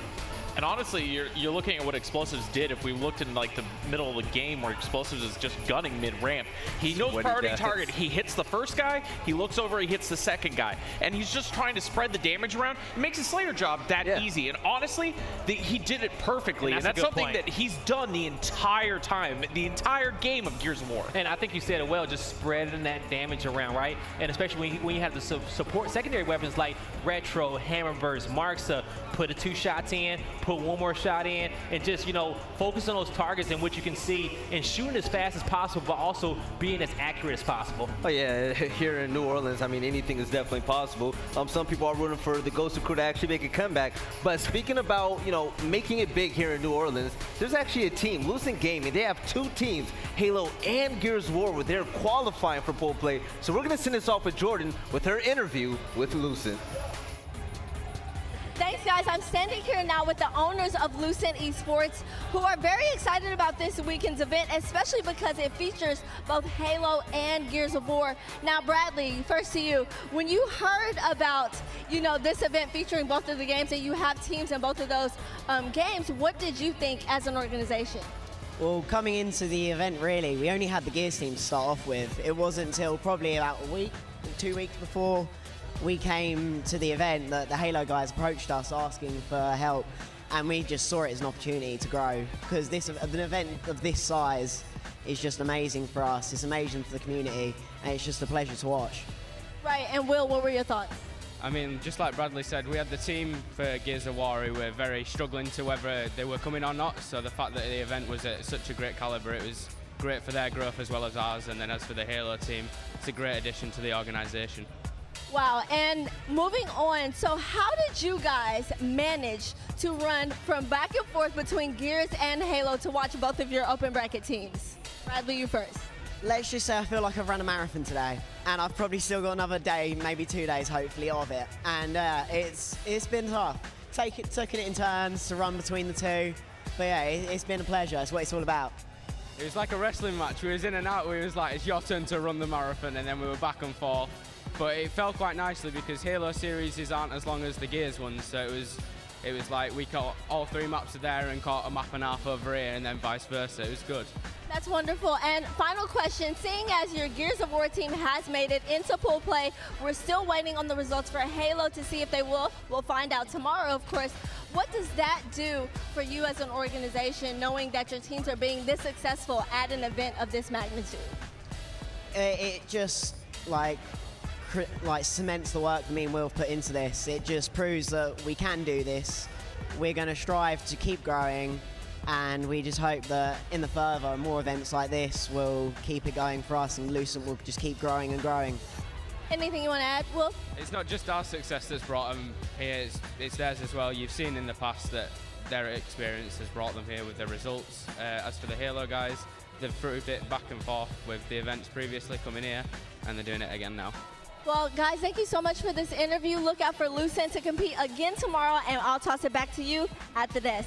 And honestly, you're looking at what Explosives did. If we looked in like the middle of the game where Explosives is just gunning mid-ramp, he knows priority target. He hits the first guy, he looks over, he hits the second guy. And he's just trying to spread the damage around. It makes his Slayer job that easy. And honestly, he did it perfectly. And that's something that he's done the entire time, the entire game of Gears of War. And I think you said it well, just spreading that damage around, right? And especially when you have the support secondary weapons like Retro, Hammerburst, Marksa, put 2 shots in, put 1 more shot in, and just, you know, focus on those targets in which you can see and shooting as fast as possible, but also being as accurate as possible. Oh yeah, here in New Orleans, I mean, anything is definitely possible. Some people are rooting for the Gosu crew to actually make a comeback. But speaking about, you know, making it big here in New Orleans, there's actually a team, Lucent Gaming. They have 2 teams, Halo and Gears of War, where they're qualifying for pool play. So we're gonna send this off with Jordan with her interview with Lucent. Thanks, guys. I'm standing here now with the owners of Lucent Esports, who are very excited about this weekend's event, especially because it features both Halo and Gears of War. Now, Bradley, first to you. When you heard about, you know, this event featuring both of the games and you have teams in both of those games, what did you think as an organization? Well, coming into the event, really, we only had the Gears team to start off with. It wasn't until probably about a week, 2 weeks before we came to the event that the Halo guys approached us asking for help, and we just saw it as an opportunity to grow, because an event of this size is just amazing for us, it's amazing for the community, and it's just a pleasure to watch. Right, and Will, what were your thoughts? I mean, just like Bradley said, we had the team for Gears of War who were very struggling to whether they were coming or not, so the fact that the event was at such a great caliber, it was great for their growth as well as ours, and then as for the Halo team, it's a great addition to the organization. Wow, and moving on, so how did you guys manage to run from back and forth between Gears and Halo to watch both of your open bracket teams? Bradley, you first. Let's just say I feel like I've run a marathon today, and I've probably still got another day, maybe 2 days, hopefully, of it. And it's been tough. Taking it in turns to run between the two, but yeah, it's been a pleasure. It's what it's all about. It was like a wrestling match. We was in and out. We was like, it's your turn to run the marathon, and then we were back and forth. But it felt quite nicely because Halo series aren't as long as the Gears ones, so it was like we caught all 3 maps there and caught a map and a half over here, and then vice versa. It was good. That's wonderful. And final question, seeing as your Gears of War team has made it into pool play, we're still waiting on the results for Halo to see if they will. We'll find out tomorrow, of course. What does that do for you as an organization, knowing that your teams are being this successful at an event of this magnitude? It just like cements the work me and Will have put into this. It just proves that we can do this. We're going to strive to keep growing, and we just hope that in the further, more events like this will keep it going for us, and Lucent will just keep growing and growing. Anything you want to add, Will? It's not just our success that's brought them here, it's theirs as well. You've seen in the past that their experience has brought them here with their results. As for the Halo guys, they've proved it back and forth with the events previously coming here, and they're doing it again now. Well, guys, thank you so much for this interview. Look out for Lucent to compete again tomorrow, and I'll toss it back to you at the desk.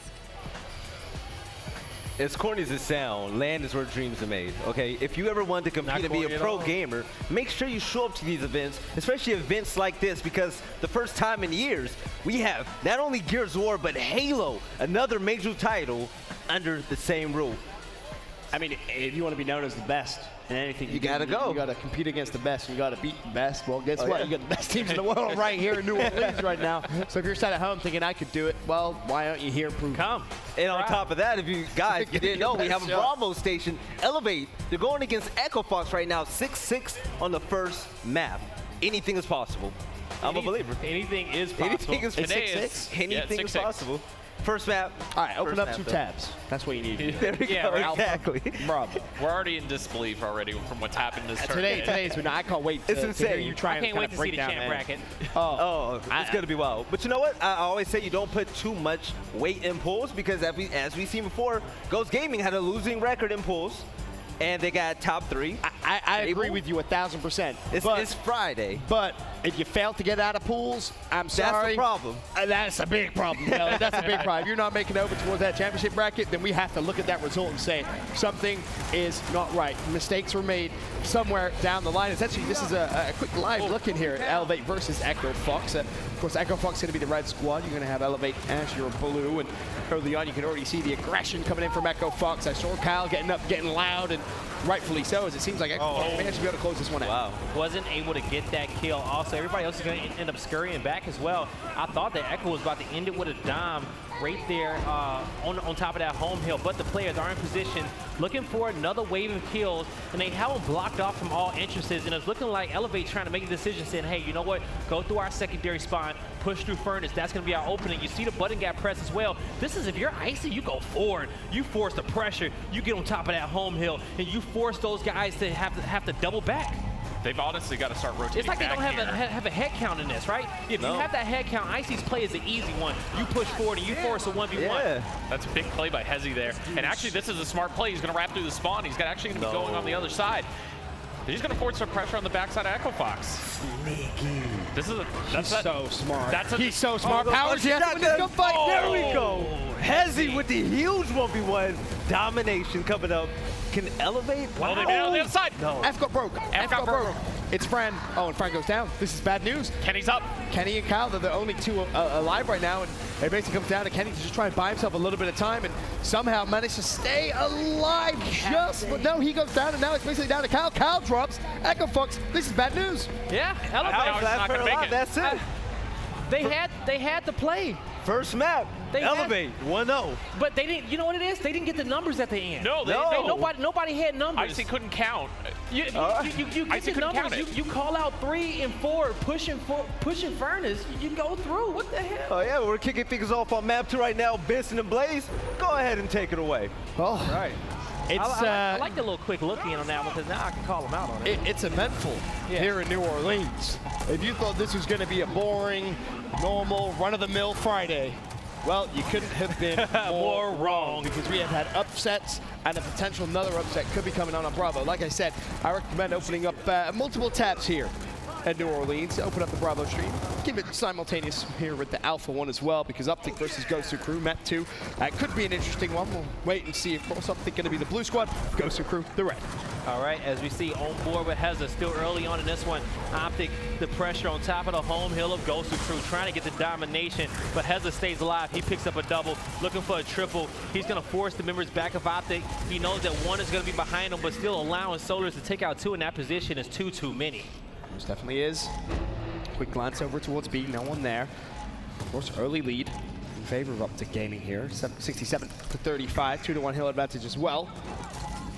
As corny as it sounds, land is where dreams are made, okay? If you ever want to compete and be a pro gamer, make sure you show up to these events, especially events like this, because the first time in years, we have not only Gears of War, but Halo, another major title, under the same roof. I mean, if you want to be known as the best in anything, You gotta go. You gotta compete against the best. You gotta beat the best. Well, guess what? yeah. You got the best teams in the world right here in New Orleans right now. So if you're sat at home thinking I could do it, well, why aren't you here? Prove Come. And on top of that, if you guys didn't know, we have a Bravo station, Elevate. They're going against Echo Fox right now, 6-6 on the first map. Anything is possible. I'm a believer. Anything is possible. Anything is Today is- possible. Anything yeah, is 6-6. possible. First map. All right, open First up map, 2 though. tabs. That's what you need. There we Yeah, go. right. Exactly. Bravo. We're already in disbelief already from what's happened this tournament. Today's when I can't wait to, It's to hear insane. you try I and can't kind wait of to see break the down champ that. bracket. Oh, it's gonna be wild. But you know what? I always say you don't put too much weight in pools because as we've seen before, Ghost Gaming had a losing record in pools, and they got top 3. I agree with you 1,000%. It's Friday. But if you fail to get out of pools, I'm sorry. That's the problem. That's a big problem. Kelly. That's a big problem. If you're not making it over towards that championship bracket, then we have to look at that result and say something is not right. Mistakes were made somewhere down the line. Essentially, this is a quick live look in here at Elevate versus Echo Fox. Of course, Echo Fox is going to be the red squad. You're going to have Elevate as your blue. And early on, you can already see the aggression coming in from Echo Fox. I saw Kyle getting up, getting loud, and rightfully so, as it seems like Echo Fox may actually be able to close this one out. Wow. Wasn't able to get that kill. Also, everybody else is going to end up scurrying back as well. I thought that Echo was about to end it with a dime right there on top of that home hill, but the players are in position looking for another wave of kills, and they have them blocked off from all entrances, and it's looking like Elevate trying to make a decision saying, hey, you know what, go through our secondary spawn, push through Furnace, that's going to be our opening. You see the button gap press as well. This is if you're icy, you go forward, you force the pressure, you get on top of that home hill, and you force those guys to have to double back. They've honestly got to start rotating. It's like they back don't here. have a head count in this, right? If you have that head count, Icy's play is the easy one. You push forward and you force a 1v1. Yeah. That's a big play by Hezi there. And actually, this is a smart play. He's going to wrap through the spawn. He's actually going to be going on the other side. He's going to force some pressure on the backside of Echo Fox. Sneaky. This is So smart. He's so smart. Powers, yes, shotgun. let's go fight. There we go. Hezi with the huge 1v1 domination coming up. Can Elevate? Oh, they made it on the other side. No. F got broke. F got broke. It's Fran. Oh, and Fran goes down. This is bad news. Kenny's up. Kenny and Kyle, they're the only 2 alive right now, and it basically comes down to Kenny to just try and buy himself a little bit of time and somehow manage to stay alive but no, he goes down, and now it's basically down to Kyle. Kyle drops. Echo Fox, this is bad news. Yeah, Now Elevate. he's not gonna make it. That's it. They had the play. First map. They had- Elevate 1-0. But they didn't, you know what it is? They didn't get the numbers at the end. No, Nobody had numbers. Icy couldn't count. You get Icy the couldn't count numbers. it. You call out 3 and 4, pushing Furnace. You go through. What the hell? Oh yeah, we're kicking things off on map 2 right now. Benson and Blaze, go ahead and take it away. Oh, Right. it's I like the little quick look in on that one because now I can call them out on it. it's eventful here in New Orleans. If you thought this was going to be a boring, normal, run-of-the-mill Friday, well, you couldn't have been more wrong, because we have had upsets and a potential another upset could be coming on Bravo. Like I said, I recommend opening up multiple tabs here at New Orleans. Open up the Bravo stream. Keep it simultaneous here with the Alpha one as well, because OpTic versus Gosu Crew, map 2. Could be an interesting one. We'll wait and see. Of course, OpTic going to be the blue squad, Gosu Crew, the red. All right, as we see on board with Heza, still early on in this one. OpTic, the pressure on top of the home hill of Gosu Crew, trying to get the domination, but Heza stays alive. He picks up a double, looking for a triple. He's going to force the members back of OpTic. He knows that 1 is going to be behind him, but still allowing Solars to take out 2 in that position is too many. This definitely is. Quick glance over towards B, no one there. Of course, early lead in favor of OpTic Gaming here. 67 to 35, 2-1 hill advantage as well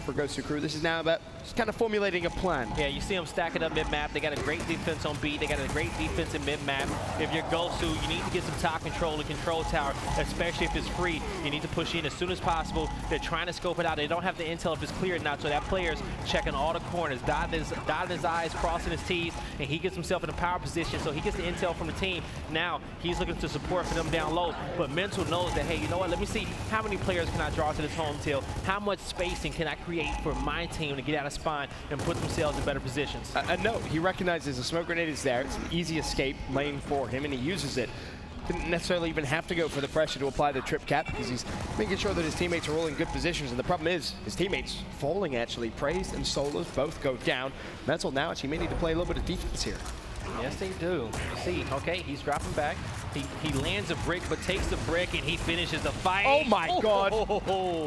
for Gosu Crew. This is now about just kind of formulating a plan. Yeah, you see them stacking up mid-map. They got a great defense on B. They got a great defense in mid-map. If you're Gosu, you need to get some top control and control tower, especially if it's free. You need to push in as soon as possible. They're trying to scope it out. They don't have the intel if it's clear or not, so that player's checking all the corners, dotting his I's, crossing his T's, and he gets himself in a power position, so he gets the intel from the team. Now, he's looking to support for them down low, but Mental knows that, hey, you know what, let me see how many players can I draw to this home tilt? How much spacing can I create for my team to get out of spawn and put themselves in better positions? And no, he recognizes the smoke grenade is there. It's an easy escape lane for him, and he uses it. Didn't necessarily even have to go for the pressure to apply the trip cap, because he's making sure that his teammates are all in good positions. And the problem is, his teammates falling actually. Praised and Solas both go down. Mental now actually may need to play a little bit of defense here. Yes, they do. See, okay, he's dropping back. He lands a brick, but takes the brick, and he finishes the fight. Oh my God!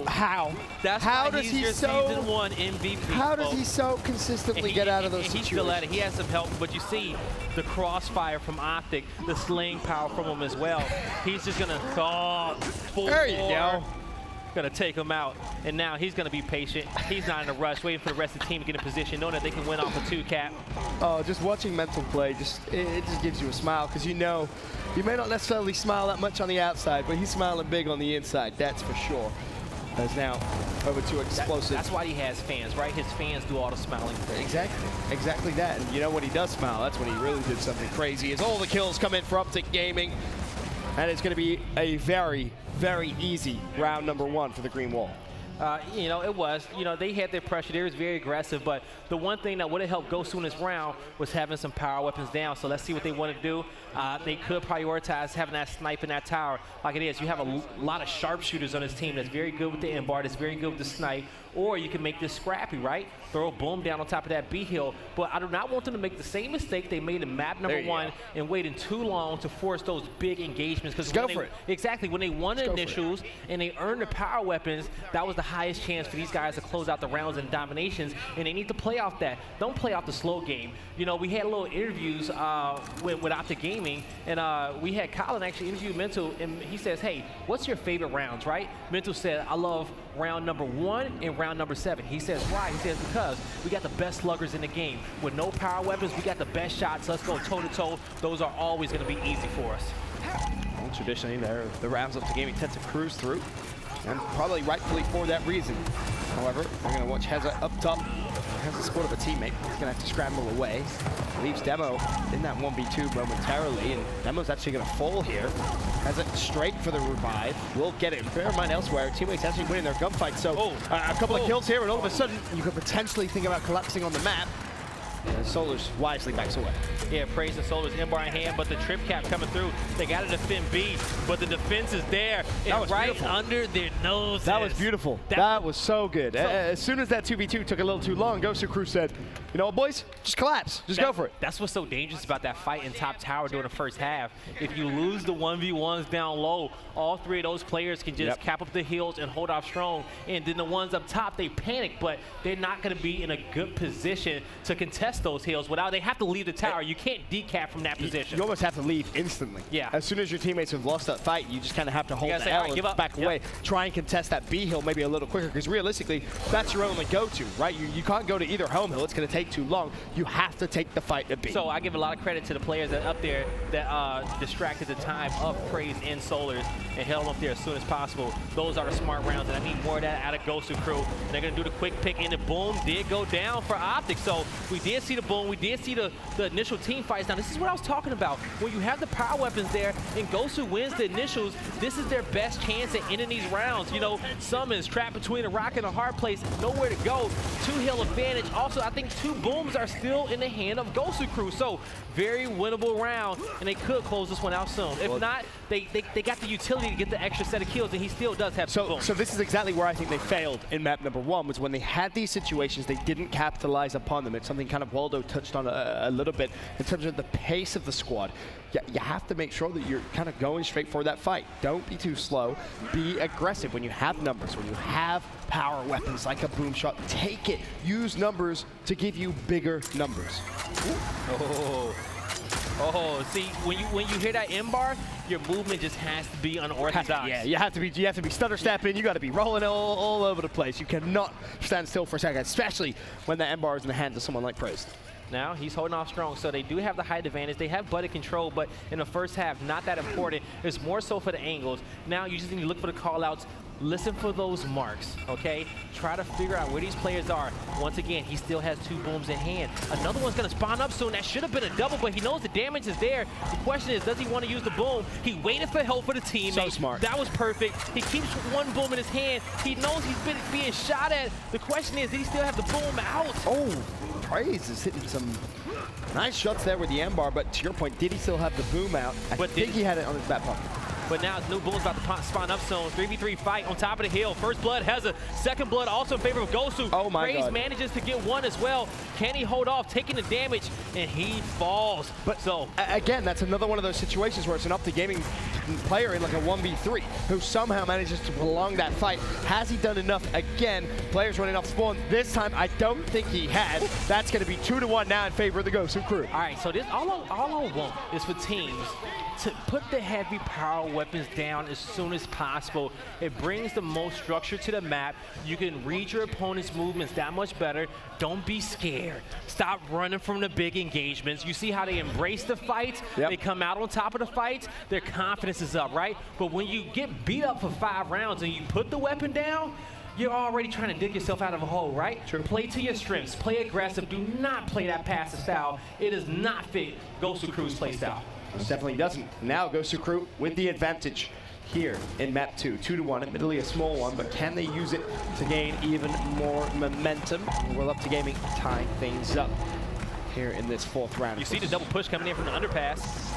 How? That's how why does he's he your so? Season 1 MVP. How does he so consistently get out of those He's situations? still at it. He has some help, but you see the crossfire from OpTic, the slaying power from him as well. He's just gonna there you go. Gonna take him out, and now he's gonna be patient. He's not in a rush, waiting for the rest of the team to get in position, knowing that they can win off a 2-cap. Oh, just watching Mental play, it just gives you a smile, because you know, he may not necessarily smile that much on the outside, but he's smiling big on the inside, that's for sure. As now over to explosive. That's why he has fans, right? His fans do all the smiling. Exactly that. And you know when he does smile, that's when he really did something crazy. As all the kills come in for OpTic Gaming, and it's going to be a very, very easy round number 1 for the Green Wall. You know, it was. You know, they had their pressure. They was very aggressive, but the one thing that would have helped Gosu in this round was having some power weapons down. So let's see what they want to do. They could prioritize having that snipe in that tower like it is. You have a lot of sharpshooters on this team that's very good with the M-bar, that's very good with the snipe, or you can make this scrappy, right? Throw a boom down on top of that B hill. But I do not want them to make the same mistake they made in map number 1 and waiting too long to force those big engagements. Because go for it. Exactly. When they won the initials and they earned the power weapons, that was the highest chance for these guys to close out the rounds and dominations, and they need to play off that. Don't play off the slow game. You know, we had little interviews with OpTic Gaming, and we had Colin actually interview Mental, and he says, hey, what's your favorite rounds, right? Mental said, I love round number 1 and round number 7. He says, why? He says, because we got the best sluggers in the game. With no power weapons, we got the best shots. Let's go toe-to-toe. Those are always going to be easy for us. Well, traditionally, the rounds OpTic Gaming tend to cruise through, and probably rightfully for that reason. However, we're going to watch Heza up top. Has the support of a teammate. He's going to have to scramble away. Leaves Demo in that 1v2 momentarily, and Demo's actually going to fall here. Has it straight for the revive. Will get it. Bear in mind elsewhere, teammates actually winning their gunfight. So a couple of kills here, and all of a sudden, you could potentially think about collapsing on the map. And Solar's wisely backs away. Yeah, praise the Solar's M-bar in hand, but the trip cap coming through. They got to defend B, but the defense is there. And right beautiful. Under their noses. That was beautiful. That was so good. As soon as that 2v2 took a little too long, Gosu Crew said, you know what, boys? Just collapse. Just go for it. That's what's so dangerous about that fight in top tower during the first half. If you lose the 1v1s down low, all 3 of those players can just cap up the heels and hold off strong. And then the ones up top, they panic, but they're not going to be in a good position to contest those heals without. They have to leave the tower. You can't decap from that position. You almost have to leave instantly. Yeah. As soon as your teammates have lost that fight, you just kind of have to hold the L and back away. Try and contest that B hill maybe a little quicker, because realistically, that's your only go-to, right? You can't go to either home hill. It's going to take too long. You have to take the fight to B. So I give a lot of credit to the players that up there that distracted the time of Praise and Solars and held them up there as soon as possible. Those are the smart rounds, and I need more of that out of Gosu Crew. And they're going to do the quick pick, and the boom did go down for OpTic. So we did see the boom. We did see the initial team fights. Now, this is what I was talking about. When you have the power weapons there and Gosu wins the initials, this is their best chance at ending these rounds. You know, Summons trapped between a rock and a hard place, nowhere to go. 2-hill advantage. Also, I think 2 booms are still in the hand of Gosu Crew. So very winnable round, and they could close this one out soon. If not, they got the utility to get the extra set of kills, and he still does have 2 booms. So this is exactly where I think they failed in map number 1, was when they had these situations, they didn't capitalize upon them. It's something kind of Waldo touched on a little bit in terms of the pace of the squad. You have to make sure that you're kind of going straight for that fight. Don't be too slow. Be aggressive when you have numbers, when you have power weapons like a boom shot. Take it. Use numbers to give you bigger numbers. Oh, see, when you hear that M-bar, your movement just has to be unorthodox. Yeah, you have to be stutter stepping. You got to be rolling all over the place. You cannot stand still for a second, especially when the M-bar is in the hands of someone like Praise. Now he's holding off strong, so they do have the height advantage. They have buddy control, but in the first half, not that important. It's more so for the angles. Now you just need to look for the call-outs. Listen for those marks, okay? Try to figure out where these players are. Once again, he still has 2 booms in hand. Another one's gonna spawn up soon. That should have been a double, but he knows the damage is there. The question is, does he want to use the boom? He waited for help for the teammate. So smart. That was perfect. He keeps 1 boom in his hand. He knows he's been being shot at. The question is, does he still have the boom out? Oh, Praise is hitting some nice shots there with the M-bar, but to your point, did he still have the boom out? I think he had it on his back pocket. but now new Boom's about to spawn up zone. 3v3 fight on top of the hill. First blood has a second blood also in favor of Gosu. Oh my Praise God. manages to get one as well. Can he hold off, taking the damage, and he falls. But so again, that's another one of those situations where it's an OpTic Gaming player in like a 1v3 who somehow manages to prolong that fight. Has he done enough? Again, players running off spawn. This time, I don't think he has. That's going to be 2-1 now in favor of the Gosu crew. All right, so this all I want is for teams to put the heavy power weapons down as soon as possible. It brings the most structure to the map. You can read your opponent's movements that much better. Don't be scared. Stop running from the big engagements. You see how they embrace the fights? Yep. They come out on top of the fights. Their confidence is up, right? But when you get beat up for 5 rounds and you put the weapon down, you're already trying to dig yourself out of a hole, right? True. Play to your strengths. Play aggressive. Do not play that passive style. It does not fit Gosu Crew's play style. It definitely doesn't. Now Gosu crew with the advantage here in map 2. 2-1, admittedly a small one, but can they use it to gain even more momentum? We'll OpTic Gaming tying things up here in this 4th round. You see the double push coming in from the underpass.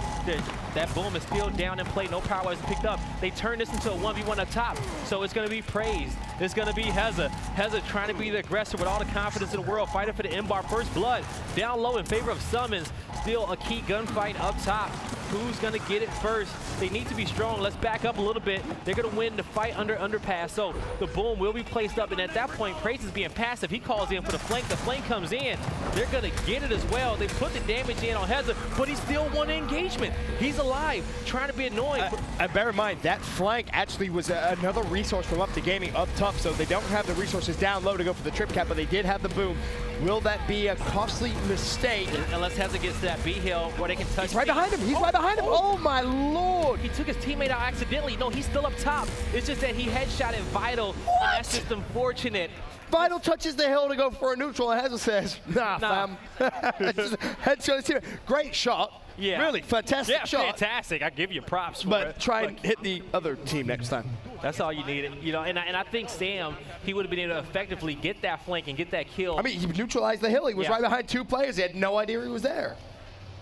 That Boom is still down in play. No power wasn't picked up. They turn this into a 1v1 up top. So it's going to be Praise. It's going to be Heza. Heza trying to be the aggressor with all the confidence in the world. Fighting for the M-bar. First blood. Down low in favor of Summons. Still a key gunfight up top. Who's going to get it first? They need to be strong. Let's back up a little bit. They're going to win the fight under underpass. So the Boom will be placed up. And at that point, Praise is being passive. He calls in for the flank. The flank comes in. They're going to get it as well. They put the damage in on Heza, but he still won the engagement. He's alive, trying to be annoying. And bear in mind, that flank actually was another resource from OpTic Gaming up top, so they don't have the resources down low to go for the trip cap, but they did have the Boom. Will that be a costly mistake? Unless Heza gets to that B hill where they can touch. He's right behind him. He's right behind him. Oh my lord! He took his teammate out accidentally. No, he's still up top. It's just that he headshotted Vital. What? And that's just unfortunate. Vital touches the hill to go for a neutral, and Heza says, nah. fam. Headshot his teammate. Great shot. Yeah. Really fantastic shot. Fantastic. I give you props for But it. try and hit the other team next time. That's all you needed. You know, and I think Sam, he would have been able to effectively get that flank and get that kill. I mean, he neutralized the hill. He was right behind 2 players. He had no idea he was there.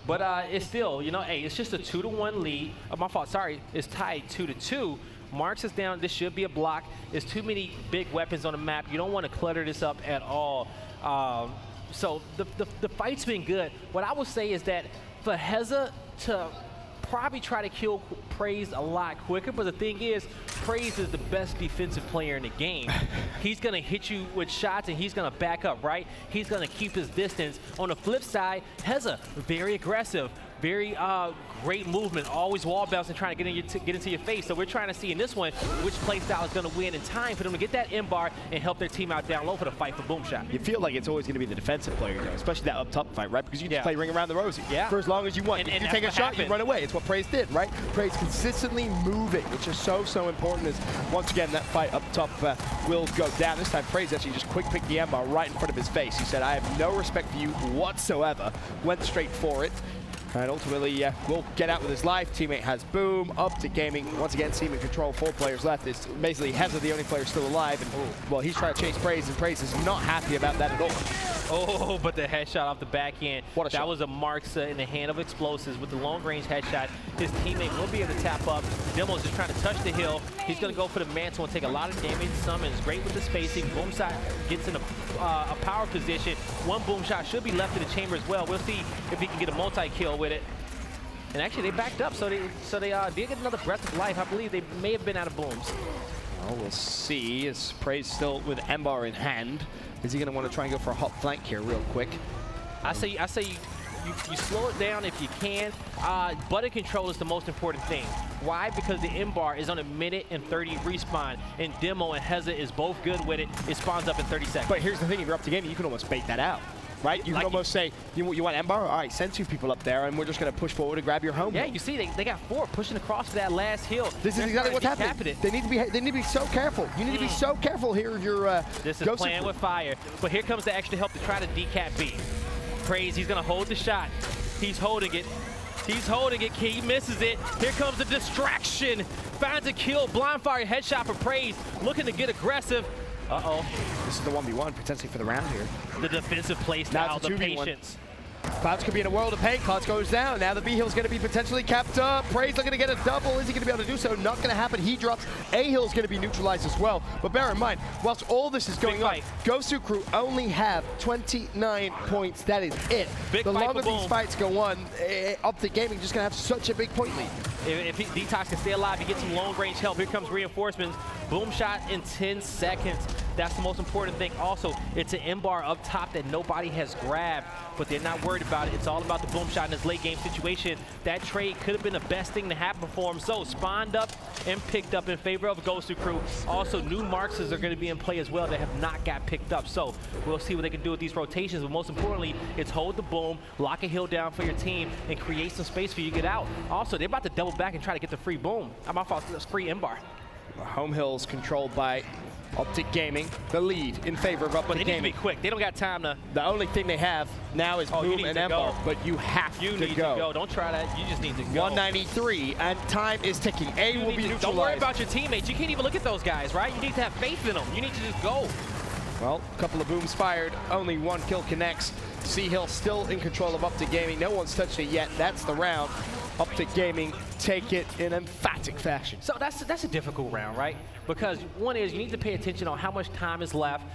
But it's still, you know, hey, it's just a 2-1 lead. Oh, my fault, sorry. It's tied 2-2. Marks is down. This should be a block. There's too many big weapons on the map. You don't want to clutter this up at all. So the fight's been good. What I would say is that for Heza to probably try to kill Praise a lot quicker, but the thing is, Praise is the best defensive player in the game. He's going to hit you with shots, and he's going to back up, right? He's going to keep his distance. On the flip side, Heza, very aggressive, very great movement, always wall bouncing, trying to get into your face. So we're trying to see in this one which play style is going to win in time for them to get that M-bar and help their team out down low for the fight for Boom Shot. You feel like it's always going to be the defensive player, though, especially that up top fight, right? Because you just play ring around the rosy for as long as you want. And if you take a shot, you run away. It's what Praise did, right? Praise consistently moving, which is so important. As once again, that fight up top will go down. This time, Praise actually just quick picked the M-bar right in front of his face. He said, I have no respect for you whatsoever. Went straight for it. And ultimately, will get out with his life. Teammate has Boom. OpTic Gaming, once again, team in control. 4 players left. It's basically Heza, the only player still alive. And, well, he's trying to chase Praise, and Praise is not happy about that at all. Oh, but the headshot off the back end. What a shot. That was a Marks in the hand of explosives with the long-range headshot. His teammate will be able to tap up. Demo's just trying to touch the hill. He's going to go for the mantle and take a lot of damage. Summons great with the spacing. Boom Shot gets in a power position. One Boom Shot should be left in the chamber as well. We'll see if he can get a multi-kill with it. And actually, they backed up, so they did get another breath of life. I believe they may have been out of booms. Well, we'll see. Is Praise still with M-bar in hand? Is he going to want to try and go for a hot flank here real quick? I say you slow it down if you can. Button control is the most important thing. Why? Because the M-bar is on a 1:30 respawn, and Demo and Heza is both good with it. It spawns up in 30 seconds. But here's the thing, if you're OpTic Gaming, you can almost bait that out. Right? You can almost say, you want M-bar? All right, send 2 people up there, and we're just going to push forward and grab your home. Yeah, you see, they got 4 pushing across that last hill. This is exactly what's happening. They need to be so careful. You need to be so careful here. Your this is playing with fire. But here comes the extra help to try to decap B. Praise, he's going to hold the shot. He's holding it. He's holding it. He misses it. Here comes the distraction. Finds a kill. Blind fire headshot for Praise. Looking to get aggressive. Uh-oh. This is the 1v1 potentially for the round here. The defensive play style, the patience. Clouds could be in a world of pain. Clouds goes down. Now the B-Hill's going to be potentially capped up. Prey's looking to get a double. Is he going to be able to do so? Not going to happen. He drops. A-Hill's going to be neutralized as well. But bear in mind, whilst all this is going on, Gosu crew only have 29 points. That is it. The longer these fights go on, OpTic Gaming just going to have such a big point lead. If Detox can stay alive, he gets some long-range help. Here comes reinforcements. Boom shot in 10 seconds. That's the most important thing. Also, it's an M-bar up top that nobody has grabbed, but they're not worried about it. It's all about the boom shot in this late game situation. That trade could have been the best thing to happen for him. So spawned up and picked up in favor of Gosu crew. Also, new marks are going to be in play as well that have not got picked up. So we'll see what they can do with these rotations. But most importantly, it's hold the boom, lock a hill down for your team, and create some space for you to get out. Also, they're about to double back and try to get the free boom. My fault, it's free M-bar. Home hills controlled by OpTic Gaming, the lead in favor of OpTic Gaming. But they need to be quick. They don't got time to. The only thing they have now is boom and M-bar, but you have to go. You need to go. Don't try that. You just need to go. 193, and time is ticking. A will be neutralized. Don't worry about your teammates. You can't even look at those guys, right? You need to have faith in them. You need to just go. Well, a couple of booms fired. Only one kill connects. C-Hill still in control of OpTic Gaming. No one's touched it yet. That's the round. OpTic Gaming take it in emphatic fashion. So that's a difficult round, right? Because one is you need to pay attention on how much time is left.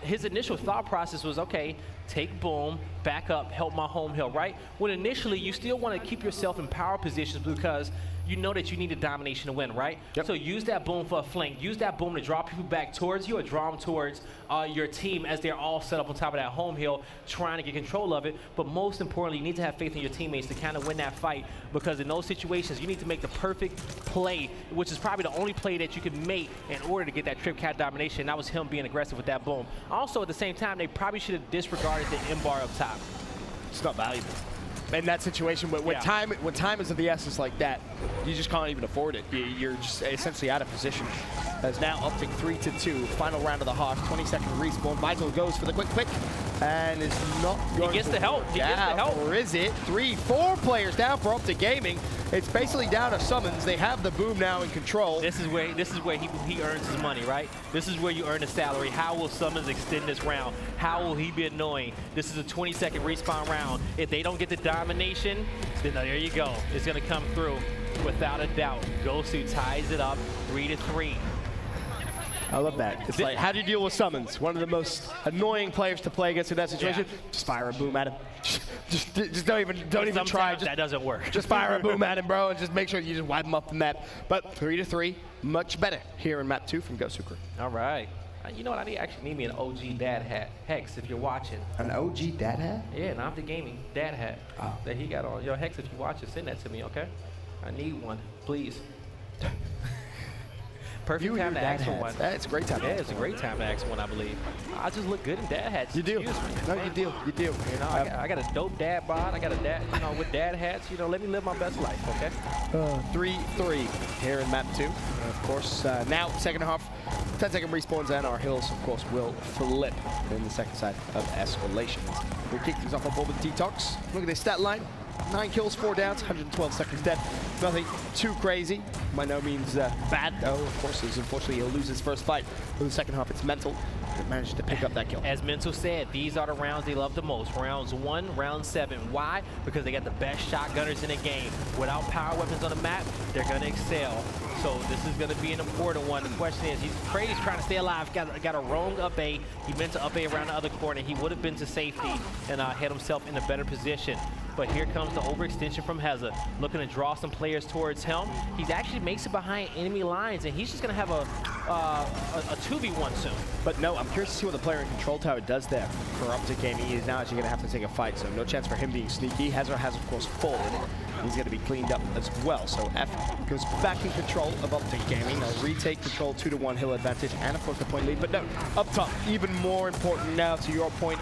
His initial thought process was, okay, take boom, back up, help my home hill, right? When initially you still want to keep yourself in power positions because you know that you need a domination to win, right? Yep. So use that boom for a flank. Use that boom to draw people back towards you or draw them towards your team as they're all set up on top of that home hill trying to get control of it. But most importantly, you need to have faith in your teammates to kind of win that fight, because in those situations, you need to make the perfect play, which is probably the only play that you can make in order to get that trip cat domination. That was him being aggressive with that boom. Also, at the same time, they probably should have disregarded the M-bar up top. It's not valuable. In that situation, when time is of the essence like that, you just can't even afford it. You're just essentially out of position. As now OpTic 3-2, final round of the half, 20-second respawn. Vital goes for the quick pick and is not going. He gets the help. He gets the help. Or is it 3-4 players down for OpTic Gaming? It's basically down to summons. They have the boom now in control. This is where he earns his money, right? This is where you earn a salary. How will summons extend this round? How will he be annoying? This is a 20-second respawn round. If they don't get the domination, then there you go. It's going to come through without a doubt. Gosu ties it up 3-3. I love that. It's like, how do you deal with summons? One of the most annoying players to play against in that situation. Yeah. Just fire a boom at him. Just don't even try. That doesn't work. Just fire a boom at him, bro, and just make sure you just wipe him off the map. But 3-3, much better here in map 2 from Gosu crew. All right. You know what? I actually need me an OG dad hat. Hex, if you're watching. An OG dad hat? Yeah, an OpTic Gaming dad hat that he got on. Yo, Hex, if you watch it, send that to me, okay? I need one, please. Perfect time to ask for one. It's a great time. Yeah, it's a great time to ask for one, I believe. I just look good in dad hats. You do. Excuse No, you do. You do. You know, I got a dope dad bod. I got a dad, with dad hats. Let me live my best life, okay? 3-3 here in map 2. Of course, now second half, 10-second respawns, and our hills, of course, will flip in the second side of escalation. We'll kick things off on board with Detox. Look at this stat line. 9 kills, 4 downs, 112 seconds dead. Nothing too crazy. By no means bad, though. Of course, unfortunately, he'll lose his first fight. For the second half, it's Mental that managed to pick up that kill. As Mental said, these are the rounds they love the most. Rounds 1, round 7. Why? Because they got the best shotgunners in the game. Without power weapons on the map, they're going to excel. So this is going to be an important one. The question is, Prey's trying to stay alive. Got a roam up A. He meant to up A around the other corner. He would have been to safety and had himself in a better position. But here comes the overextension from Heza, looking to draw some players towards him. He actually makes it behind enemy lines, and he's just going to have a 2v1 soon. But no, I'm curious to see what the player in control tower does there for OpTic Gaming. He is now actually going to have to take a fight, so no chance for him being sneaky. Heza has, of course, fallen. He's going to be cleaned up as well. So F goes back in control of OpTic Gaming. They'll retake control, 2-1 hill advantage, and of course the point lead. But no, up top, even more important now to your point,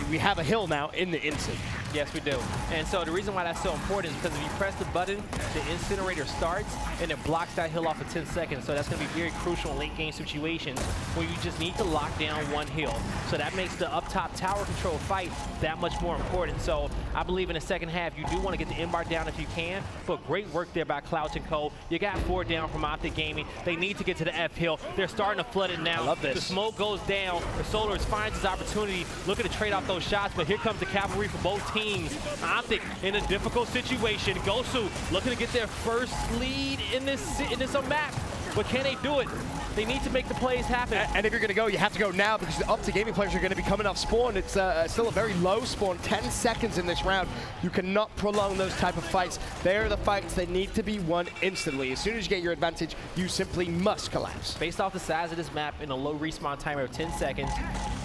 we have a hill now in the instant. Yes, we do. And so the reason why that's so important is because if you press the button, the incinerator starts and it blocks that hill off for 10 seconds. So that's going to be very crucial in late game situations where you just need to lock down one hill. So that makes the up top tower control fight that much more important. So I believe in the second half, you do want to get the M-bar down if you can, but great work there by Clouch and Co. You got 4 down from OpTic Gaming. They need to get to the F hill. They're starting to flood it now. I love this. The smoke goes down. The Solars finds his opportunity, looking to trade off those shots, but here comes the cavalry for both teams. OpTic in a difficult situation. Gosu looking to get their first lead in this map, but can they do it? They need to make the plays happen. And if you're going to go, you have to go now because the OpTic Gaming players are going to be coming off spawn. It's still a very low spawn, 10 seconds in this round. You cannot prolong those type of fights. They're the fights that need to be won instantly. As soon as you get your advantage, you simply must collapse. Based off the size of this map in a low respawn timer of 10 seconds,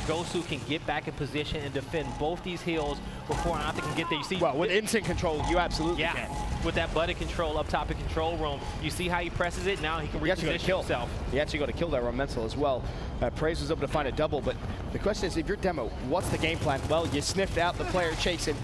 Gosu can get back in position and defend both these hills before OpTic can get there. You see, well, with instant control, you absolutely can. With that button control up top of control room, you see how he presses it. Now he can reposition himself. He actually got to kill that on mental as well. Praise was able to find a double, but the question is, if you're Demo, what's the game plan? Well, you sniffed out the player chasing.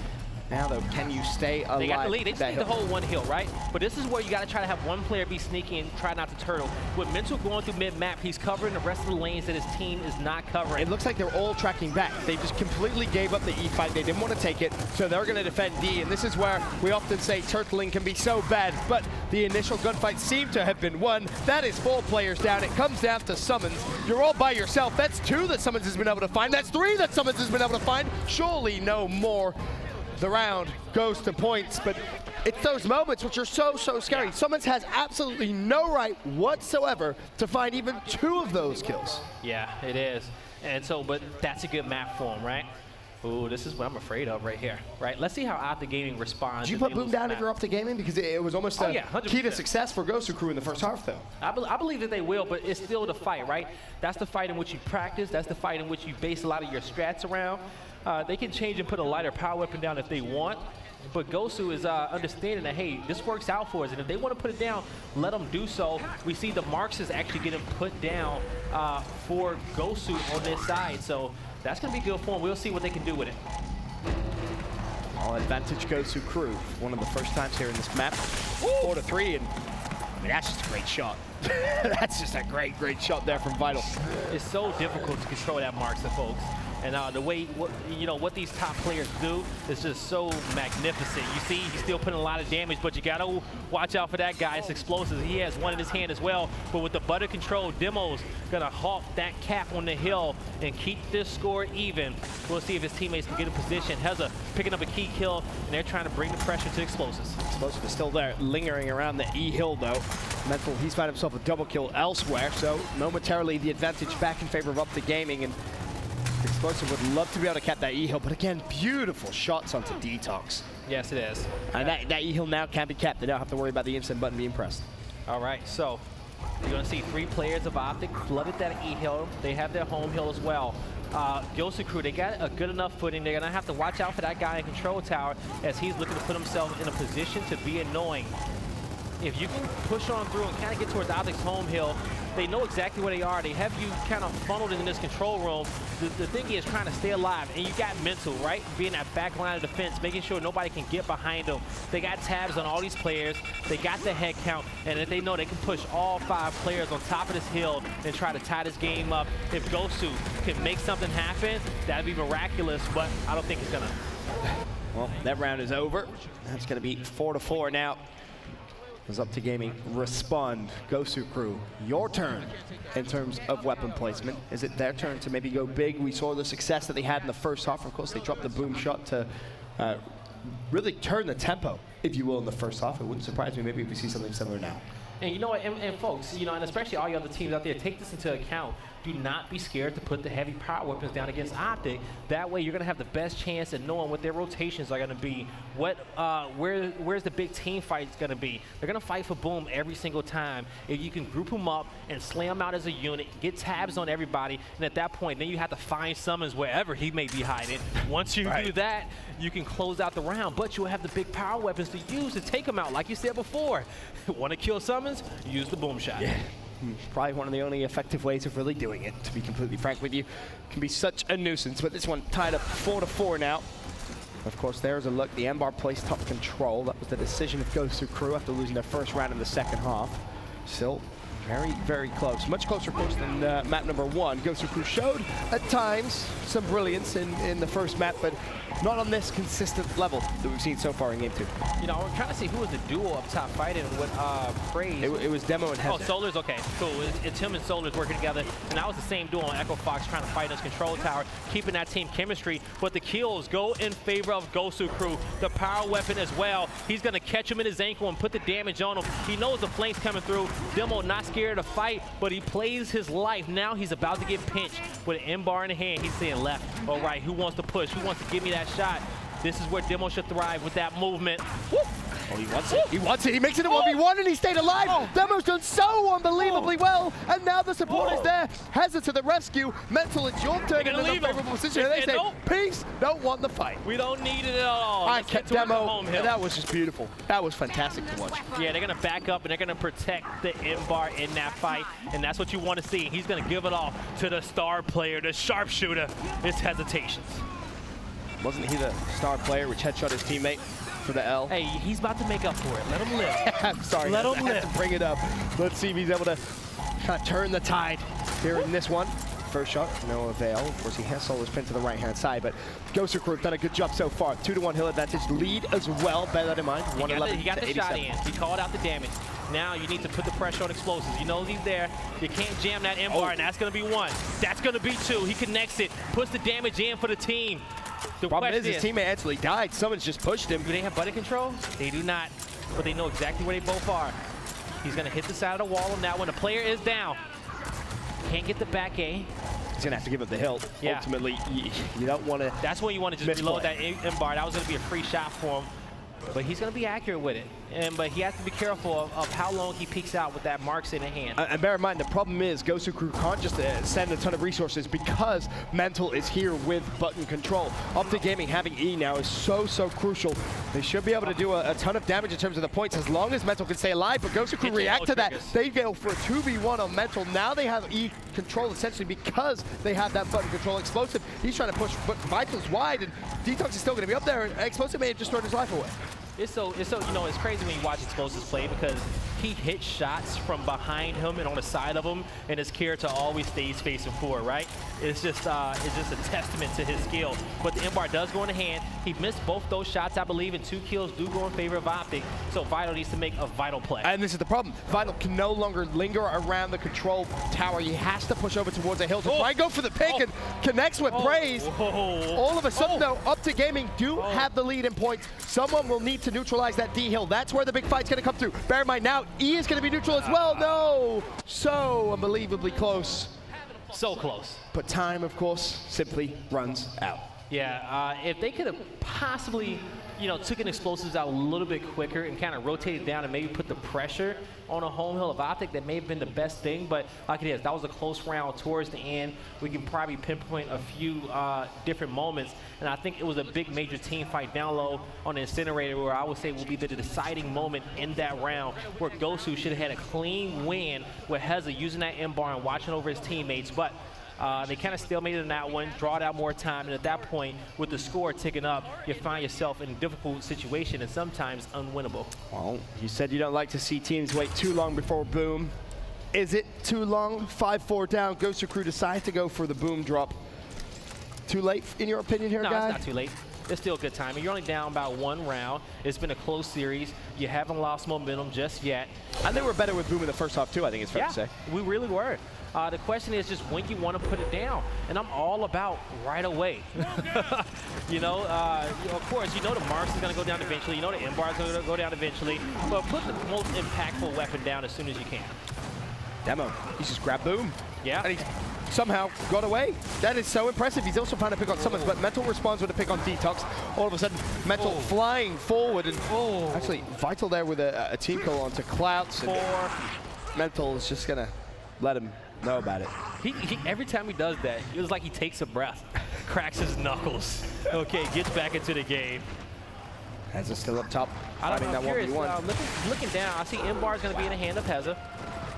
Now, though, can you stay alive? They got the lead. They just need to hold one hill, right? But this is where you got to try to have one player be sneaky and try not to turtle. With Mental going through mid-map, he's covering the rest of the lanes that his team is not covering. It looks like they're all tracking back. They just completely gave up the E fight. They didn't want to take it, so they're going to defend D. And this is where we often say turtling can be so bad, but the initial gunfight seemed to have been won. That is 4 players down. It comes down to Summons. You're all by yourself. That's 2 that Summons has been able to find. That's 3 that Summons has been able to find. Surely no more. The round goes to points, but it's those moments which are so scary. Summons has absolutely no right whatsoever to find even 2 of those kills. Yeah, it is. And so, but that's a good map for him, right? Ooh, this is what I'm afraid of right here, right? Let's see how OpTic Gaming responds. Did you put Boom down if you're OpTic Gaming? Because it was almost a key to success for Gosu Crew in the first half, though. I believe that they will, but it's still the fight, right? That's the fight in which you practice. That's the fight in which you base a lot of your strats around. They can change and put a lighter power weapon down if they want, but Gosu is understanding that, hey, this works out for us, and if they want to put it down, let them do so. We see the marks is actually getting put down for Gosu on this side, so that's going to be good for them. We'll see what they can do with it. All advantage Gosu Crew. One of the first times here in this map. 4-3, and I mean, that's just a great shot. That's just a great shot there from Vital. It's so difficult to control that marks, folks. And the way, what these top players do is just so magnificent. You see, he's still putting a lot of damage, but you got to watch out for that guy. It's explosive. He has one in his hand as well. But with the butter control, Demo's going to halt that cap on the hill and keep this score even. We'll see if his teammates can get in position. Heza picking up a key kill, and they're trying to bring the pressure to Explosives. Explosive is still there, lingering around the E hill, though. Mental, he's found himself a double kill elsewhere, so momentarily the advantage back in favor of OpTic Gaming. And Explosive would love to be able to cap that E-Hill, but again, beautiful shots onto Detox. Yes, it is. And that E-Hill now can be capped. They don't have to worry about the instant button being pressed. All right, so you're going to see 3 players of OpTic flooded that E-Hill. They have their home hill as well. Gosu Crew, they got a good enough footing. They're going to have to watch out for that guy in control tower as he's looking to put himself in a position to be annoying. If you can push on through and kind of get towards OpTic's home hill, they know exactly where they are. They have you kind of funneled in this control room. The thing is trying to stay alive, and you got Mental, right? Being that back line of defense, making sure nobody can get behind them. They got tabs on all these players. They got the head count, and if they know they can push all 5 players on top of this hill and try to tie this game up. If Gosu can make something happen, that'd be miraculous, but I don't think it's gonna. Well, that round is over. That's gonna be 4-4 now. As OpTic Gaming respond. Gosu Crew, your turn in terms of weapon placement. Is it their turn to maybe go big? We saw the success that they had in the first half. Of course, they dropped the boom shot to really turn the tempo, if you will, in the first half. It wouldn't surprise me maybe if we see something similar now. And you know what, and folks, and especially all you other teams out there, take this into account. Do not be scared to put the heavy power weapons down against OpTic. That way, you're going to have the best chance at knowing what their rotations are going to be. Where's the big team fight going to be? They're going to fight for boom every single time. If you can group them up and slam them out as a unit, get tabs on everybody, and at that point, then you have to find Summons wherever he may be hiding. Once you do that, you can close out the round, but you'll have the big power weapons to use to take them out. Like you said before, want to kill Summons? Use the boom shot. Yeah. Probably one of the only effective ways of really doing it, to be completely frank with you. Can be such a nuisance, but this one tied up 4-4 now. Of course, there's a look. The M-Bar placed top control. That was the decision of Gosu Crew after losing their first round in the second half. Still very, very close. Much closer, of course, than map number 1. Gosu Crew showed, at times, some brilliance in the first map, but not on this consistent level that we've seen so far in Game 2. You know, we're trying to see who was the duo up top fighting with Praise. It was Demo and Heza. Oh, Solar's, okay, cool. It's him and Solar's working together, and that was the same duo on Echo Fox trying to fight his control tower, keeping that team chemistry, but the kills go in favor of Gosu Crew. The power weapon as well. He's going to catch him in his ankle and put the damage on him. He knows the flames coming through. Demo not scared to fight, but he plays his life. Now he's about to get pinched with an M-Bar in the hand. He's saying left or right. Who wants to push? Who wants to give me that shot? This is where Demo should thrive with that movement. Woo! Oh, he wants it. He wants it. He makes it a 1v1 and he stayed alive. Demo's done so unbelievably well. And now the support is there. Heza to the rescue. Mental, it's your turn in an unfavorable position. And they say, peace, don't want the fight. We don't need it at all. I kept Demo. That was just beautiful. That was fantastic to watch. Yeah, they're going to back up and they're going to protect the M-Bar in that fight. And that's what you want to see. He's going to give it all to the star player, the sharpshooter. It's hesitations. Wasn't he the star player which headshot his teammate for the L? Hey, he's about to make up for it. Let him live. I'm sorry. Let him live. To bring it up. Let's see if he's able to kind of turn the tide here in this one. First shot, no avail. Of course, he has Solar's pin to the right-hand side, but Gosu Crew have done a good job so far. 2-1 hill advantage lead as well. Bear that in mind. 111 he got the shot in. He called out the damage. Now you need to put the pressure on explosives. You know he's there. You can't jam that M-Bar, and that's going to be 1. That's going to be 2. He connects it, puts the damage in for the team. The problem is his teammate actually died. Someone's just pushed him. Do they have button control? They do not, but they know exactly where they both are. He's going to hit the side of the wall on that one. The player is down. Can't get the back A. He's going to have to give up the hill. Yeah. Ultimately, you don't want to. That's when you want to just reload that M-Bar. That was going to be a free shot for him. But he's going to be accurate with it. But he has to be careful of how long he peeks out with that marks in the hand. And bear in mind, the problem is Gosu Crew can't just send a ton of resources because Mental is here with button control. OpTic Gaming having E now is so crucial. They should be able to do a ton of damage in terms of the points as long as Mental can stay alive. But Gosu Crew react to that. They go for a 2v1 on Mental. Now they have E control essentially because they have that button control. Explosive, he's trying to push, but Vital's wide, and Detox is still going to be up there. And Explosive may have just thrown his life away. It's so you know, it's crazy when you watch Explosives play because he hits shots from behind him and on the side of him, and his character always stays facing forward, right? It's just a testament to his skill. But the M-Bar does go in the hand. He missed both those shots, I believe, and 2 kills do go in favor of OpTic. So Vital needs to make a vital play. And this is the problem. Vital can no longer linger around the control tower. He has to push over towards the hill to try and go for the pick and connects with Praise. All of a sudden, though, OpTic Gaming do have the lead in points. Someone will need to neutralize that D hill. That's where the big fight's going to come through. Bear in mind now, E is going to be neutral as well. No! So unbelievably close. So close. But time, of course, simply runs out. Yeah, if they could have possibly, you know, taken Explosives out a little bit quicker and kind of rotated down and maybe put the pressure on a home hill of OpTic, that may have been the best thing. But like it is, that was a close round towards the end. We can probably pinpoint a few different moments. And I think it was a big major team fight down low on the incinerator where I would say will be the deciding moment in that round where Gosu should have had a clean win with Heza using that M-Bar and watching over his teammates. But they kind of stalemated in that one, drawed out more time, and at that point, with the score ticking up, you find yourself in a difficult situation and sometimes unwinnable. Well, you said you don't like to see teams wait too long before boom. Is it too long? 5-4 down. Gosu Crew decides to go for the boom drop. Too late, in your opinion here, guy? No, it's not too late. It's still a good time. You're only down about 1 round. It's been a close series. You haven't lost momentum just yet. And they were better with boom in the first half, too, I think it's fair to say. We really were. The question is just when you want to put it down. And I'm all about right away. You know, of course, you know the Marks is going to go down eventually. You know the M-Bar is going to go down eventually. But put the most impactful weapon down as soon as you can. Demo, he just grabbed boom. Yeah. And he somehow got away. That is so impressive. He's also found a pick on Summons, but Mental responds with a pick on Detox. All of a sudden, Mental flying forward. And actually, Vital there with a team call onto Clouts. And Mental is just going to let him know about it. Every time he does that, it was like he takes a breath, cracks his knuckles. Okay, gets back into the game. Heza still up top. I don't know, I'm curious. Looking down, I see M-Bar is going to be in the hand of Heza.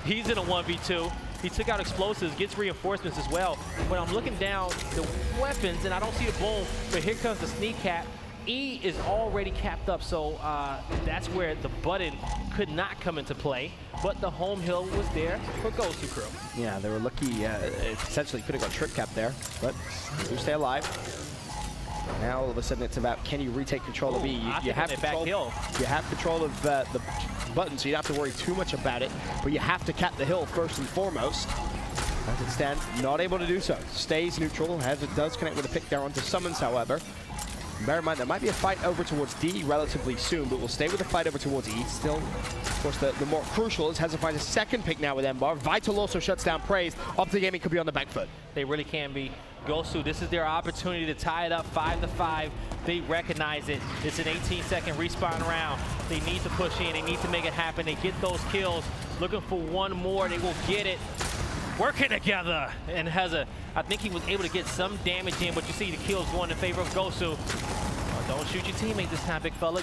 He's in a 1v2. He took out Explosives, gets reinforcements as well. But I'm looking down the weapons, and I don't see a boom. But here comes the sneak cap. E is already capped up, so that's where the button could not come into play, but the home hill was there for Gosu Crew. Yeah, they were lucky. Essentially could have got trip cap there, but you stay alive. Now all of a sudden it's about, can you retake control of E? You have control. You have control of the button, so you don't have to worry too much about it. But you have to cap the hill first and foremost. As it stands, not able to do so. Stays neutral, as it does connect with a pick there onto summons, however. Bear in mind, there might be a fight over towards D relatively soon, but we'll stay with the fight over towards E. Still, of course, the more crucial is Heza finds a second pick now with Embar. Vital also shuts down Praise. OpTic Gaming could be on the back foot. They really can be. Gosu, this is their opportunity to tie it up 5-5. They recognize it. It's an 18-second respawn round. They need to push in. They need to make it happen. They get those kills. Looking for one more. They will get it. Working together. And Heza, I think he was able to get some damage in, but you see the kills going in favor of Gosu. Don't shoot your teammate this time, big fella.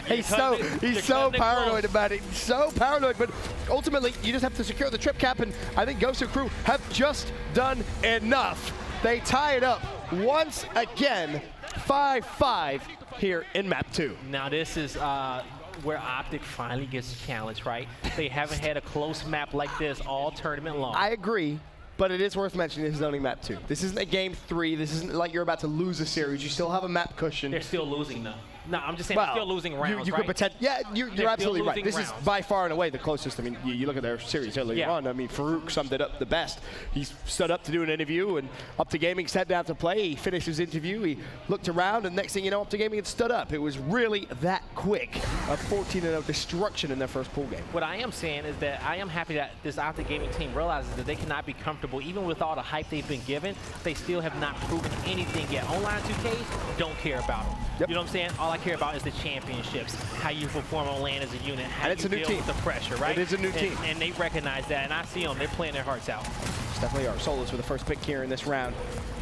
He's so paranoid about it. So paranoid, but ultimately, you just have to secure the trip cap, and I think Gosu Crew have just done enough. They tie it up once again, 5-5 here in map 2. Now this is where OpTic finally gets challenged, right? They haven't had a close map like this all tournament long. I agree, but it is worth mentioning this is only map 2. This isn't a game 3. This isn't like you're about to lose a series. You still have a map cushion. They're still losing though. No, I'm just saying they're still losing rounds, you right? could pretend, yeah, you're absolutely right. This is by far and away the closest. I mean, you look at their series earlier on. I mean, Farouk summed it up the best. He stood up to do an interview, and OpTic Gaming sat down to play. He finished his interview. He looked around, and next thing you know, OpTic Gaming had stood up. It was really that quick. A 14-0 destruction in their first pool game. What I am saying is that I am happy that this OpTic Gaming team realizes that they cannot be comfortable. Even with all the hype they've been given, they still have not proven anything yet. Online 2Ks, don't care about them. You know what I'm saying? All I care about is the championships, how you perform on land as a unit, how you deal with the pressure, right? It is a new team. And they recognize that, and I see them. They're playing their hearts out. It's definitely are. Solos with the first pick here in this round.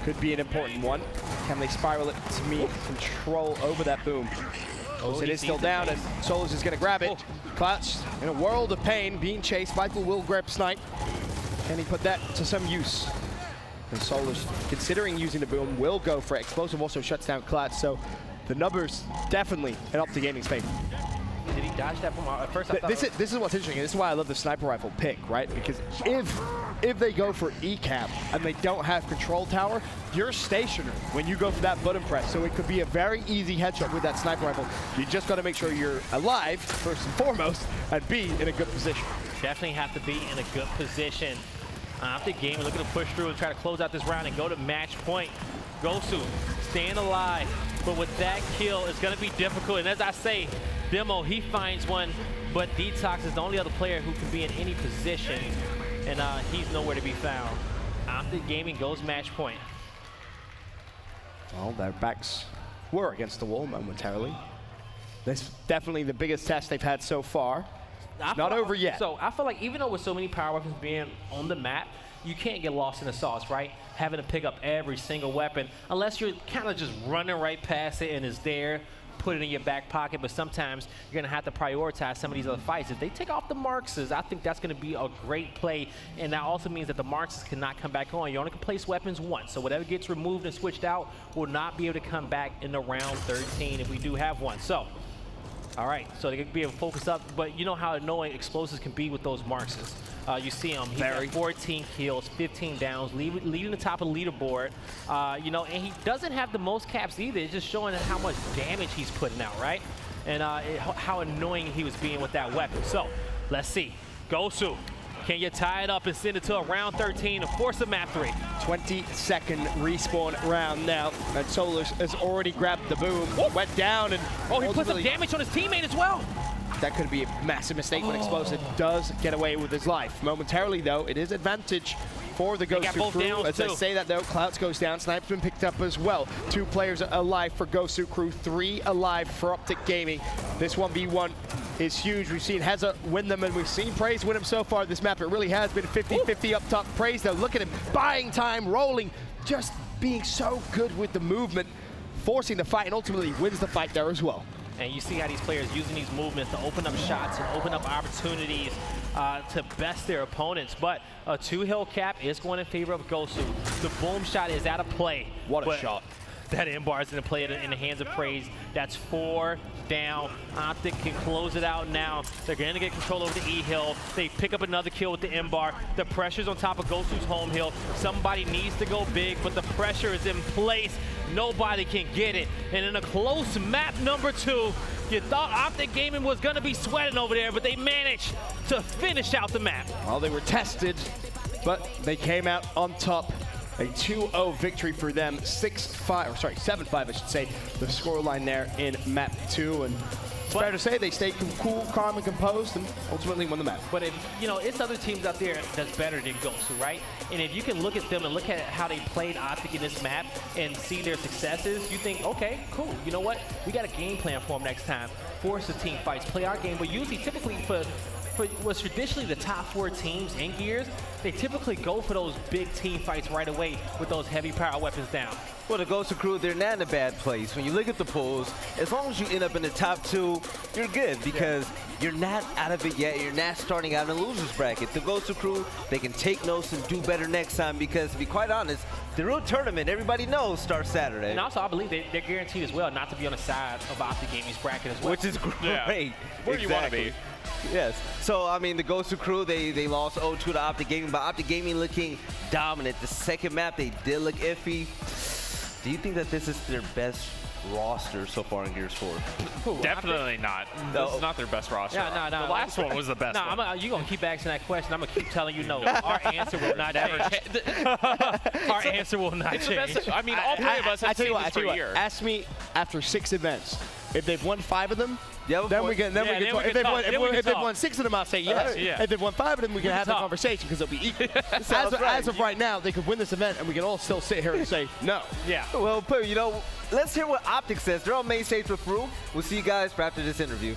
Could be an important one. Can they spiral it to me control over that boom? It is still down, and Solos is going to grab it. Clutch in a world of pain, being chased. Vital will grab Snipe. Can he put that to some use? And Solos, considering using the boom, will go for it. Explosive also shuts down Clutch, so the numbers definitely in OpTic Gaming's favor. Did he dodge that boom? At first I thought this is what's interesting. This is why I love the sniper rifle pick, right? Because if they go for E-cap and they don't have control tower, you're stationary when you go for that button press. So it could be a very easy headshot with that sniper rifle. You just got to make sure you're alive, first and foremost, and be in a good position. Definitely have to be in a good position. OpTic Gaming looking to push through and try to close out this round and go to match point. Gosu staying alive, but with that kill, it's going to be difficult. And as I say, Demo, he finds one, but Detox is the only other player who can be in any position, and he's nowhere to be found. OpTic Gaming goes match point. Well, their backs were against the wall momentarily. This is definitely the biggest test they've had so far. Not over yet. So I feel like even though with so many power weapons being on the map, you can't get lost in the sauce, right? Having to pick up every single weapon, unless you're kind of just running right past it and it's there, put it in your back pocket, but sometimes you're gonna have to prioritize some of these other fights. If they take off the Marxes, I think that's gonna be a great play, and that also means that the Marxes cannot come back on. You only can place weapons once, so whatever gets removed and switched out will not be able to come back in the round 13 if we do have one. So, all right, so they could be able to focus up, but you know how annoying explosives can be with those Marxes. You see him, he's got 14 kills, 15 downs, leading the top of the leaderboard. You know, and he doesn't have the most caps either. It's just showing how much damage he's putting out, right? And how annoying he was being with that weapon. So, let's see. Gosu, can you tie it up and send it to a round 13 to force a map 3? 20-second respawn round now, and Solos has already grabbed the boom, went down, and he put some damage on his teammate as well. That could be a massive mistake when Explosive does get away with his life. Momentarily, though, it is advantage for the Gosu Crew. As I say that, though, Clouds goes down. Snipe's been picked up as well. 2 players alive for Gosu Crew, 3 alive for OpTic Gaming. This 1v1 is huge. We've seen Heza win them, and we've seen Praise win them so far this map. It really has been 50-50 up top. Praise, though, look at him, buying time, rolling, just being so good with the movement, forcing the fight, and ultimately wins the fight there as well. And you see how these players using these movements to open up shots and open up opportunities to best their opponents. But a 2-hill cap is going in favor of Gosu. The boom shot is out of play. What a shot. that M-bar is going to play it in the hands of Praise. That's 4 down. OpTic can close it out now. They're going to get control over the E-Hill. They pick up another kill with the M-bar. The pressure's on top of Gosu's home hill. Somebody needs to go big, but the pressure is in place. Nobody can get it. And in a close map number 2, you thought OpTic Gaming was going to be sweating over there, but they managed to finish out the map. Well, they were tested, but they came out on top. A 2-0 victory for them, 7-5, I should say, the scoreline there in map 2. And it's fair to say they stayed cool, calm, and composed, and ultimately won the map. But if, you know, it's other teams out there that's better than Gosu, right? And if you can look at them and look at how they played OpTic in this map and see their successes, you think, okay, cool. You know what? We got a game plan for them next time. Force the team fights, play our game, but usually, typically for what's traditionally the top 4 teams in Gears, they typically go for those big team fights right away with those heavy power weapons down. Well, the Gosu crew, they're not in a bad place. When you look at the polls, as long as you end up in the top 2, you're good because you're not out of it yet. You're not starting out in a loser's bracket. The Gosu crew, they can take notes and do better next time because, to be quite honest, the real tournament, everybody knows, starts Saturday. And also, I believe they're guaranteed as well not to be on the side of OpTic Gaming's bracket as well. Which is great. Yeah. Where you want to be. Yes. So, I mean, the Gosu crew, they lost 0-2 to OpTic Gaming, but OpTic Gaming looking dominant. The second map, they did look iffy. Do you think that this is their best roster so far in Gears 4? Definitely not. This is not their best roster. Yeah, no. The last one was the best one. You're going to keep asking that question. I'm going to keep telling you no. Our answer will not change. Our answer will not change. I mean, all 3 of us have seen this for a year. Ask me after 6 events. If they've won 5 of them, then we can talk. If they've won 6 of them, I'll say yes. If they've won 5 of them, we can have the conversation because they'll be equal. As of right now, they could win this event, and we can all still sit here and say no. Yeah. Well, you know, let's hear what OpTic says. They're on main stage with Fru. We'll see you guys for after this interview.